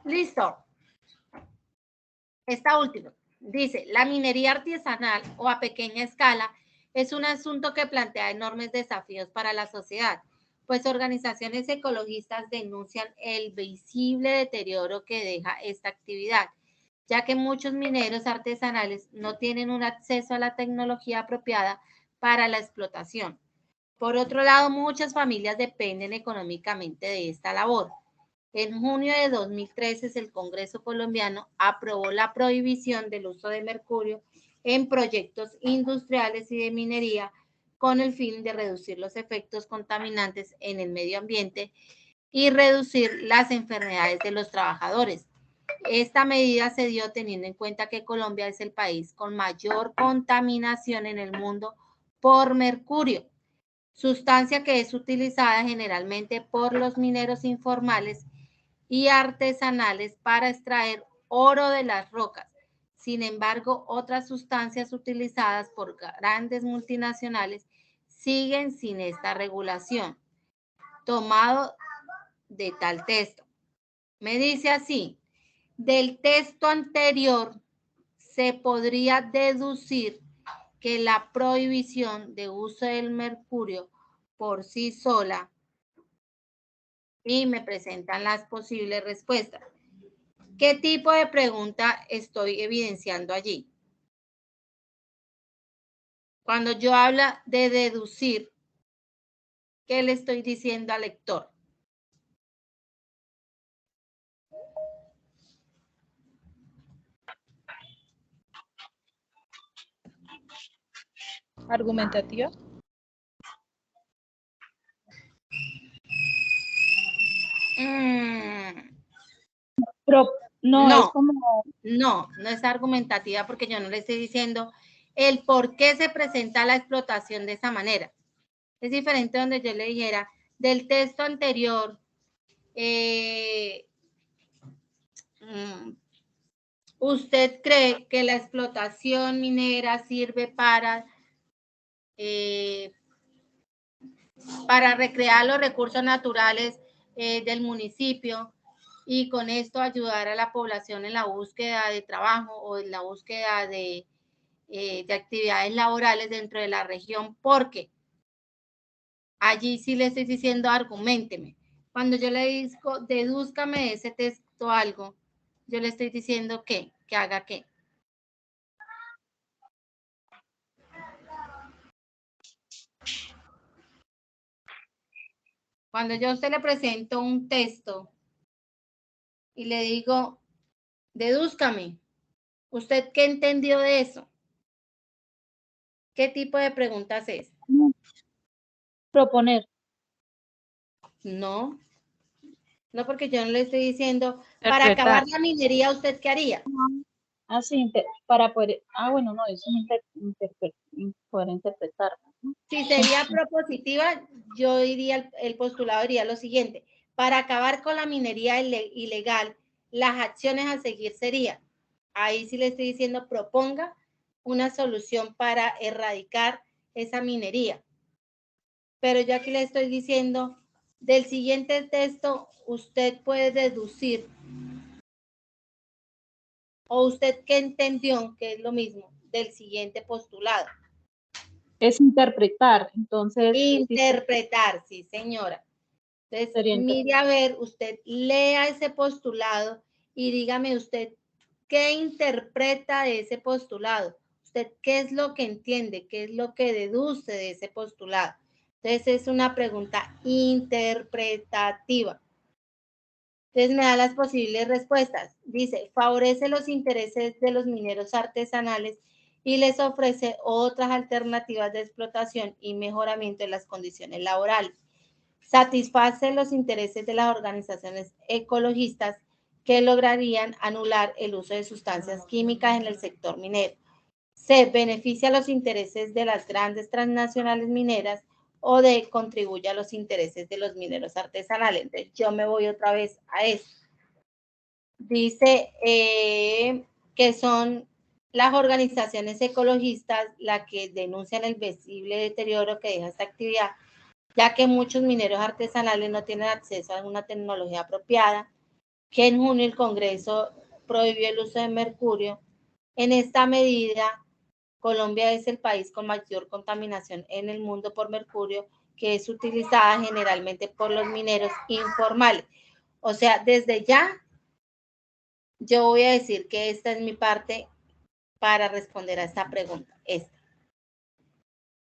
Listo. Esta última dice, la minería artesanal o a pequeña escala es un asunto que plantea enormes desafíos para la sociedad, pues organizaciones ecologistas denuncian el visible deterioro que deja esta actividad, ya que muchos mineros artesanales no tienen un acceso a la tecnología apropiada para la explotación. Por otro lado, muchas familias dependen económicamente de esta labor. En junio de 2013, el Congreso colombiano aprobó la prohibición del uso de mercurio en proyectos industriales y de minería con el fin de reducir los efectos contaminantes en el medio ambiente y reducir las enfermedades de los trabajadores. Esta medida se dio teniendo en cuenta que Colombia es el país con mayor contaminación en el mundo por mercurio, sustancia que es utilizada generalmente por los mineros informales y artesanales para extraer oro de las rocas. Sin embargo, otras sustancias utilizadas por grandes multinacionales siguen sin esta regulación. Tomado de tal texto. Me dice así, del texto anterior se podría deducir que la prohibición de uso del mercurio por sí sola, y me presentan las posibles respuestas. ¿Qué tipo de pregunta estoy evidenciando allí? Cuando yo hablo de deducir, ¿qué le estoy diciendo al lector? Argumentativa. Pero no, es No, como, no es argumentativa porque yo no le estoy diciendo el por qué se presenta la explotación de esa manera. Es diferente donde yo le dijera, del texto anterior, ¿usted cree que la explotación minera sirve para recrear los recursos naturales del municipio y con esto ayudar a la población en la búsqueda de trabajo o en la búsqueda de actividades laborales dentro de la región? Porque allí sí le estoy diciendo, arguménteme. Cuando yo le digo, dedúzcame de ese texto algo, yo le estoy diciendo que haga qué. Cuando yo a usted le presento un texto y le digo, dedúzcame, ¿usted qué entendió de eso? ¿Qué tipo de preguntas es? Proponer. No, porque yo no le estoy diciendo, para acabar la minería, ¿usted qué haría? Ah, sí, para poder, bueno, no, eso poder interpretar. Si sería propositiva, yo diría, el postulado diría lo siguiente: para acabar con la minería ilegal, las acciones a seguir serían, ahí sí le estoy diciendo, proponga una solución para erradicar esa minería. Pero yo aquí le estoy diciendo, del siguiente texto, usted puede deducir, o usted qué entendió, que es lo mismo, del siguiente postulado. Es interpretar, entonces. Interpretar, sí, señora. Entonces, mire a ver, usted lea ese postulado y dígame usted qué interpreta de ese postulado. Usted qué es lo que entiende, qué es lo que deduce de ese postulado. Entonces, es una pregunta interpretativa. Entonces, me da las posibles respuestas. Dice, favorece los intereses de los mineros artesanales y les ofrece otras alternativas de explotación y mejoramiento de las condiciones laborales. Satisface los intereses de las organizaciones ecologistas que lograrían anular el uso de sustancias químicas en el sector minero. C. Beneficia los intereses de las grandes transnacionales mineras. O D. Contribuye a los intereses de los mineros artesanales. Entonces, yo me voy otra vez a esto. Dice que son las organizaciones ecologistas las que denuncian el visible deterioro que deja esta actividad, ya que muchos mineros artesanales no tienen acceso a una tecnología apropiada, que en junio el Congreso prohibió el uso de mercurio. En esta medida, Colombia es el país con mayor contaminación en el mundo por mercurio, que es utilizada generalmente por los mineros informales. O sea, desde ya, yo voy a decir que esta es mi parte para responder a esta pregunta.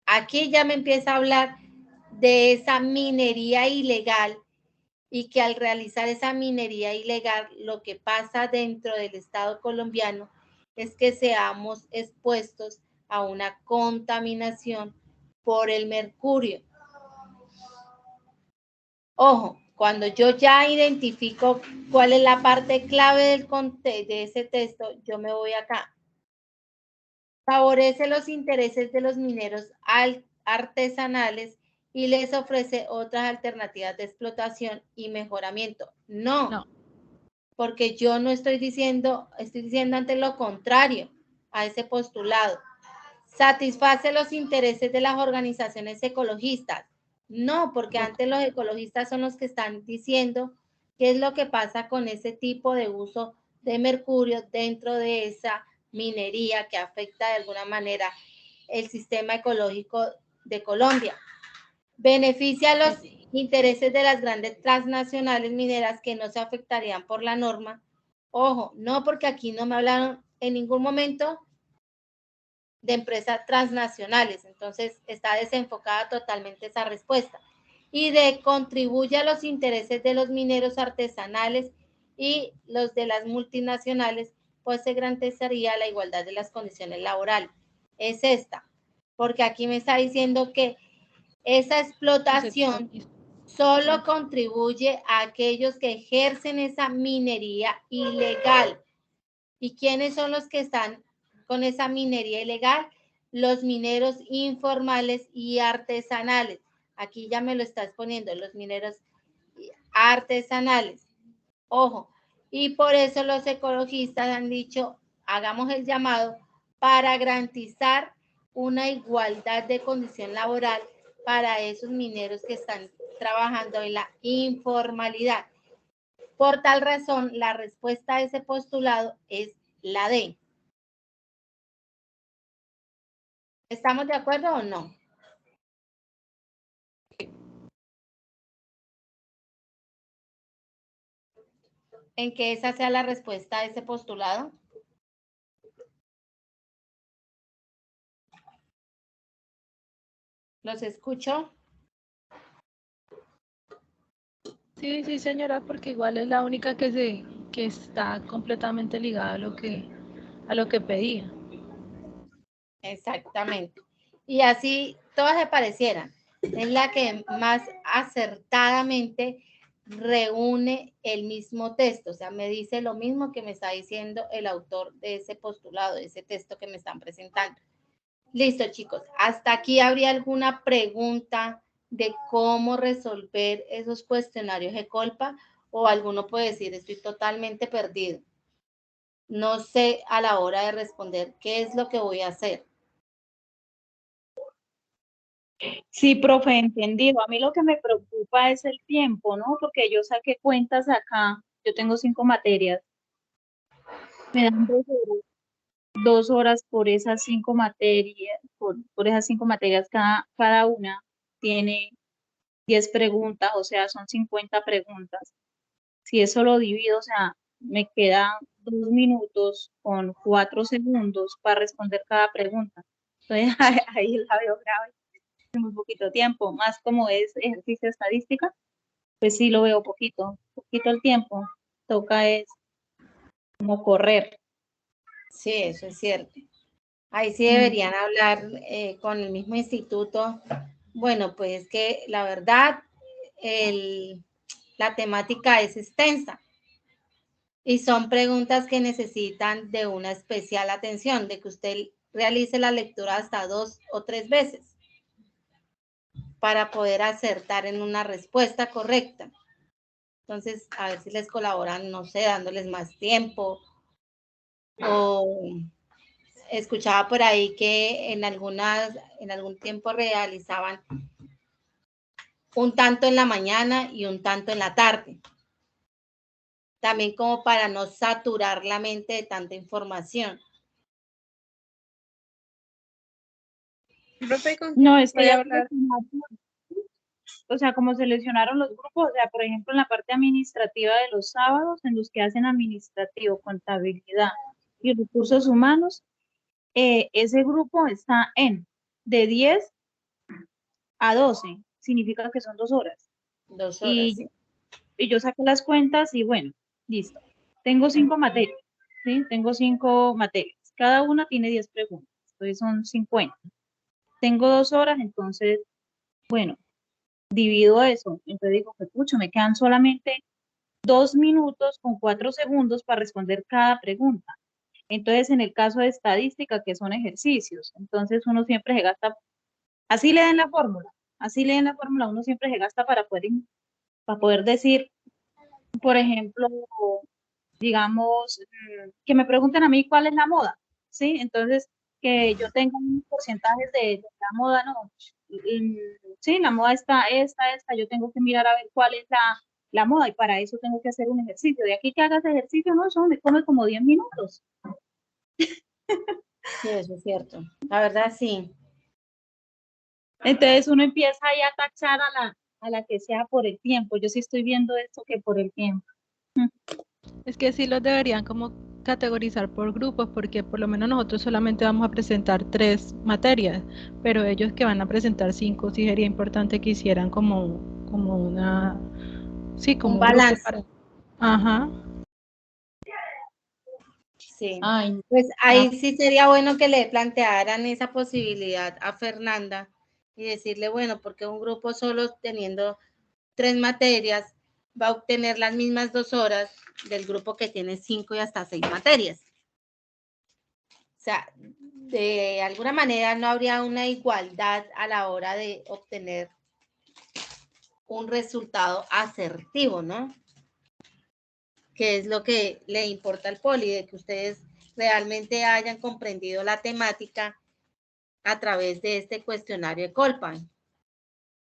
Aquí ya me empieza a hablar de esa minería ilegal y que al realizar esa minería ilegal, lo que pasa dentro del Estado colombiano es que seamos expuestos a una contaminación por el mercurio. Ojo, cuando yo ya identifico cuál es la parte clave de ese texto, yo me voy acá. Favorece los intereses de los mineros artesanales y les ofrece otras alternativas de explotación y mejoramiento. No, porque yo no estoy diciendo ante lo contrario a ese postulado. Satisface los intereses de las organizaciones ecologistas. No, porque antes los ecologistas son los que están diciendo qué es lo que pasa con ese tipo de uso de mercurio dentro de esa minería que afecta de alguna manera el sistema ecológico de Colombia. Beneficia los intereses de las grandes transnacionales mineras que no se afectarían por la norma. Ojo, no, porque aquí no me hablaron en ningún momento de empresas transnacionales, entonces está desenfocada totalmente esa respuesta. Y de contribuye a los intereses de los mineros artesanales y los de las multinacionales, pues se garantizaría la igualdad de las condiciones laborales. Es esta, porque aquí me está diciendo que esa explotación solo contribuye a aquellos que ejercen esa minería ilegal. ¿Y quiénes son los que están con esa minería ilegal? Los mineros informales y artesanales. Aquí ya me lo está exponiendo, los mineros artesanales. Ojo, y por eso los ecologistas han dicho, hagamos el llamado para garantizar una igualdad de condición laboral para esos mineros que están trabajando en la informalidad. Por tal razón, la respuesta a ese postulado es la D. ¿Estamos de acuerdo o no? ¿En que esa sea la respuesta a ese postulado? ¿Los escucho? Sí, sí, señora, porque igual es la única que está completamente ligada a lo que pedía. Exactamente. Y así todas se parecieran. Es la que más acertadamente reúne el mismo texto. O sea, me dice lo mismo que me está diciendo el autor de ese postulado, de ese texto que me están presentando. Listo, chicos. ¿Hasta aquí habría alguna pregunta de cómo resolver esos cuestionarios de Colpa? O alguno puede decir, estoy totalmente perdido. No sé a la hora de responder qué es lo que voy a hacer. Sí, profe, entendido. A mí lo que me preocupa es el tiempo, ¿no? Porque yo saqué cuentas acá, yo tengo 5 materias, me dan 2 horas por esas 5 materias, por esas 5 materias, cada una tiene 10 preguntas, o sea, son 50 preguntas. Si eso lo divido, o sea, me quedan 2 minutos con 4 segundos para responder cada pregunta. Entonces, ahí la veo grave, es muy poquito tiempo, más como es ejercicio estadística, pues sí lo veo poquito el tiempo, toca es como correr. Sí, eso es cierto. Ahí sí deberían hablar con el mismo instituto. Bueno, pues que la verdad, la temática es extensa y son preguntas que necesitan de una especial atención, de que usted realice la lectura hasta 2 o 3 veces para poder acertar en una respuesta correcta. Entonces, a ver si les colaboran, no sé, dándoles más tiempo o escuchaba por ahí que en algún tiempo realizaban un tanto en la mañana y un tanto en la tarde. También como para no saturar la mente de tanta información. Profe, ¿con No, quién es que puede ya hablar? o sea, como seleccionaron los grupos, o sea, por ejemplo, en la parte administrativa de los sábados, en los que hacen administrativo, contabilidad y recursos humanos, ese grupo está de 10 a 12, significa que son 2 horas. 2 horas. Y, y yo saqué las cuentas y bueno, listo. Tengo 5 materias, ¿sí? Tengo 5 materias. Cada una tiene 10 preguntas, entonces son 50. Tengo 2 horas, entonces, bueno, divido eso. Entonces digo que pucho, me quedan solamente 2 minutos con 4 segundos para responder cada pregunta. Entonces, en el caso de estadística, que son ejercicios, entonces uno siempre se gasta, así leen la fórmula, uno siempre se gasta para poder decir, por ejemplo, digamos, que me pregunten a mí cuál es la moda, ¿sí? Entonces, que yo tenga un porcentaje de la moda, ¿no? Sí, la moda está esta, yo tengo que mirar a ver cuál es la moda y para eso tengo que hacer un ejercicio. De aquí que hagas ejercicio, no, eso me come como 10 minutos. Sí, eso es cierto. La verdad, sí. Entonces uno empieza ahí a tachar a la que sea por el tiempo. Yo sí estoy viendo esto que por el tiempo. Es que sí los deberían como categorizar por grupos, porque por lo menos nosotros solamente vamos a presentar 3 materias, pero ellos que van a presentar 5, sí sería importante que hicieran como una, sí, como Un un grupo balance. para. Ajá. Sí. Ay, Pues no. ahí sí sería bueno que le plantearan esa posibilidad a Fernanda y decirle, bueno, porque un grupo solo teniendo 3 materias va a obtener las mismas 2 horas del grupo que tiene 5 y hasta 6 materias. O sea, de alguna manera no habría una igualdad a la hora de obtener un resultado asertivo, ¿no? Que es lo que le importa al poli, de que ustedes realmente hayan comprendido la temática a través de este cuestionario de Colpan.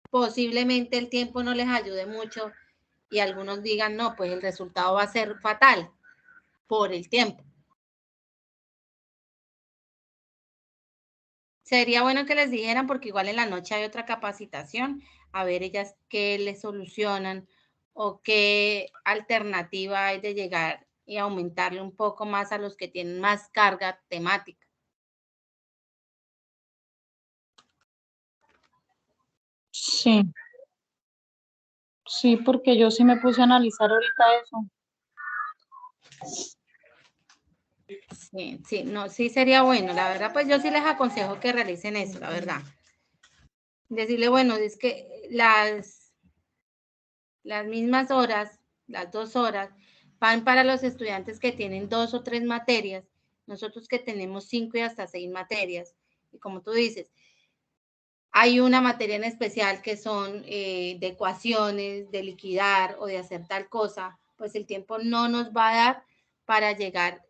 Posiblemente el tiempo no les ayude mucho y algunos digan, no, pues el resultado va a ser fatal por el tiempo. Sería bueno que les dijeran, porque igual en la noche hay otra capacitación, a ver ellas qué les solucionan o qué alternativa hay de llegar y aumentarle un poco más a los que tienen más carga temática. Sí. Sí, porque yo sí me puse a analizar ahorita eso. Sí, no, sí sería bueno. La verdad, pues yo sí les aconsejo que realicen eso, la verdad. Decirle, bueno, es que las mismas horas, las 2 horas, van para los estudiantes que tienen 2 o 3 materias, nosotros que tenemos 5 y hasta 6 materias. Y como tú dices, hay una materia en especial que son de ecuaciones, de liquidar o de hacer tal cosa, pues el tiempo no nos va a dar para llegar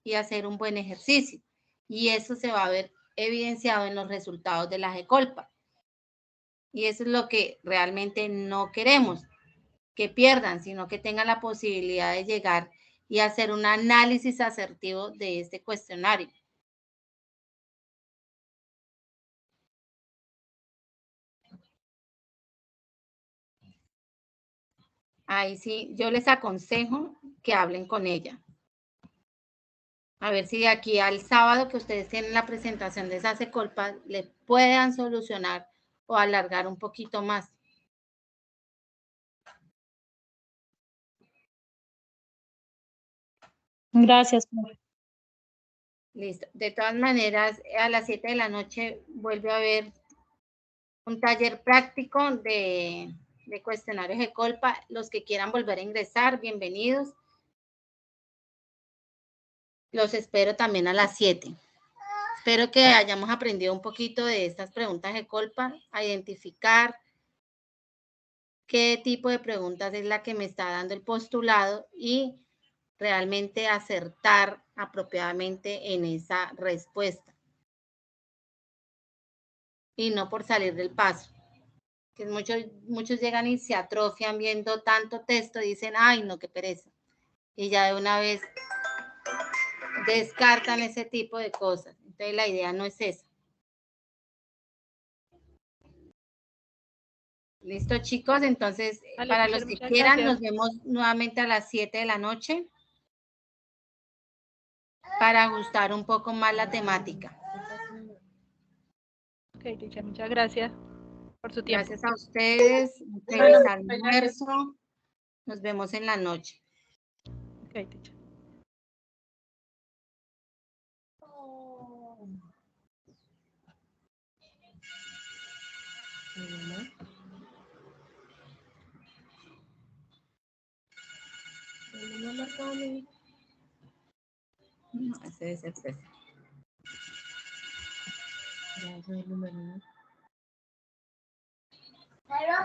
y hacer un buen ejercicio. Y eso se va a ver evidenciado en los resultados de la GECOLPA. Y eso es lo que realmente no queremos, que pierdan, sino que tengan la posibilidad de llegar y hacer un análisis asertivo de este cuestionario. Ahí sí, yo les aconsejo que hablen con ella. A ver si de aquí al sábado que ustedes tienen la presentación de esa GECOLPA le puedan solucionar o alargar un poquito más. Gracias, profe. Listo. De todas maneras, a las 7 de la noche vuelve a haber un taller práctico de cuestionarios GECOLPA. Los que quieran volver a ingresar, bienvenidos. Los espero también a las 7. Espero que hayamos aprendido un poquito de estas preguntas GECOLPA, a identificar qué tipo de preguntas es la que me está dando el postulado y realmente acertar apropiadamente en esa respuesta. Y no por salir del paso. Que muchos llegan y se atrofian viendo tanto texto y dicen, ay, no, qué pereza. Y ya de una vez descartan ese tipo de cosas. Entonces la idea no es esa. Listo, chicos. Entonces, Vale, para teacher, los que muchas quieran, gracias. nos vemos nuevamente a las 7 de la noche para ajustar un poco más la temática. Ok, teacher, muchas gracias por su tiempo. Gracias a ustedes. Feliz almuerzo. Nos vemos en la noche. Ok, teacher. No, ese debe ser 13. Ya soy el número 1. Pero,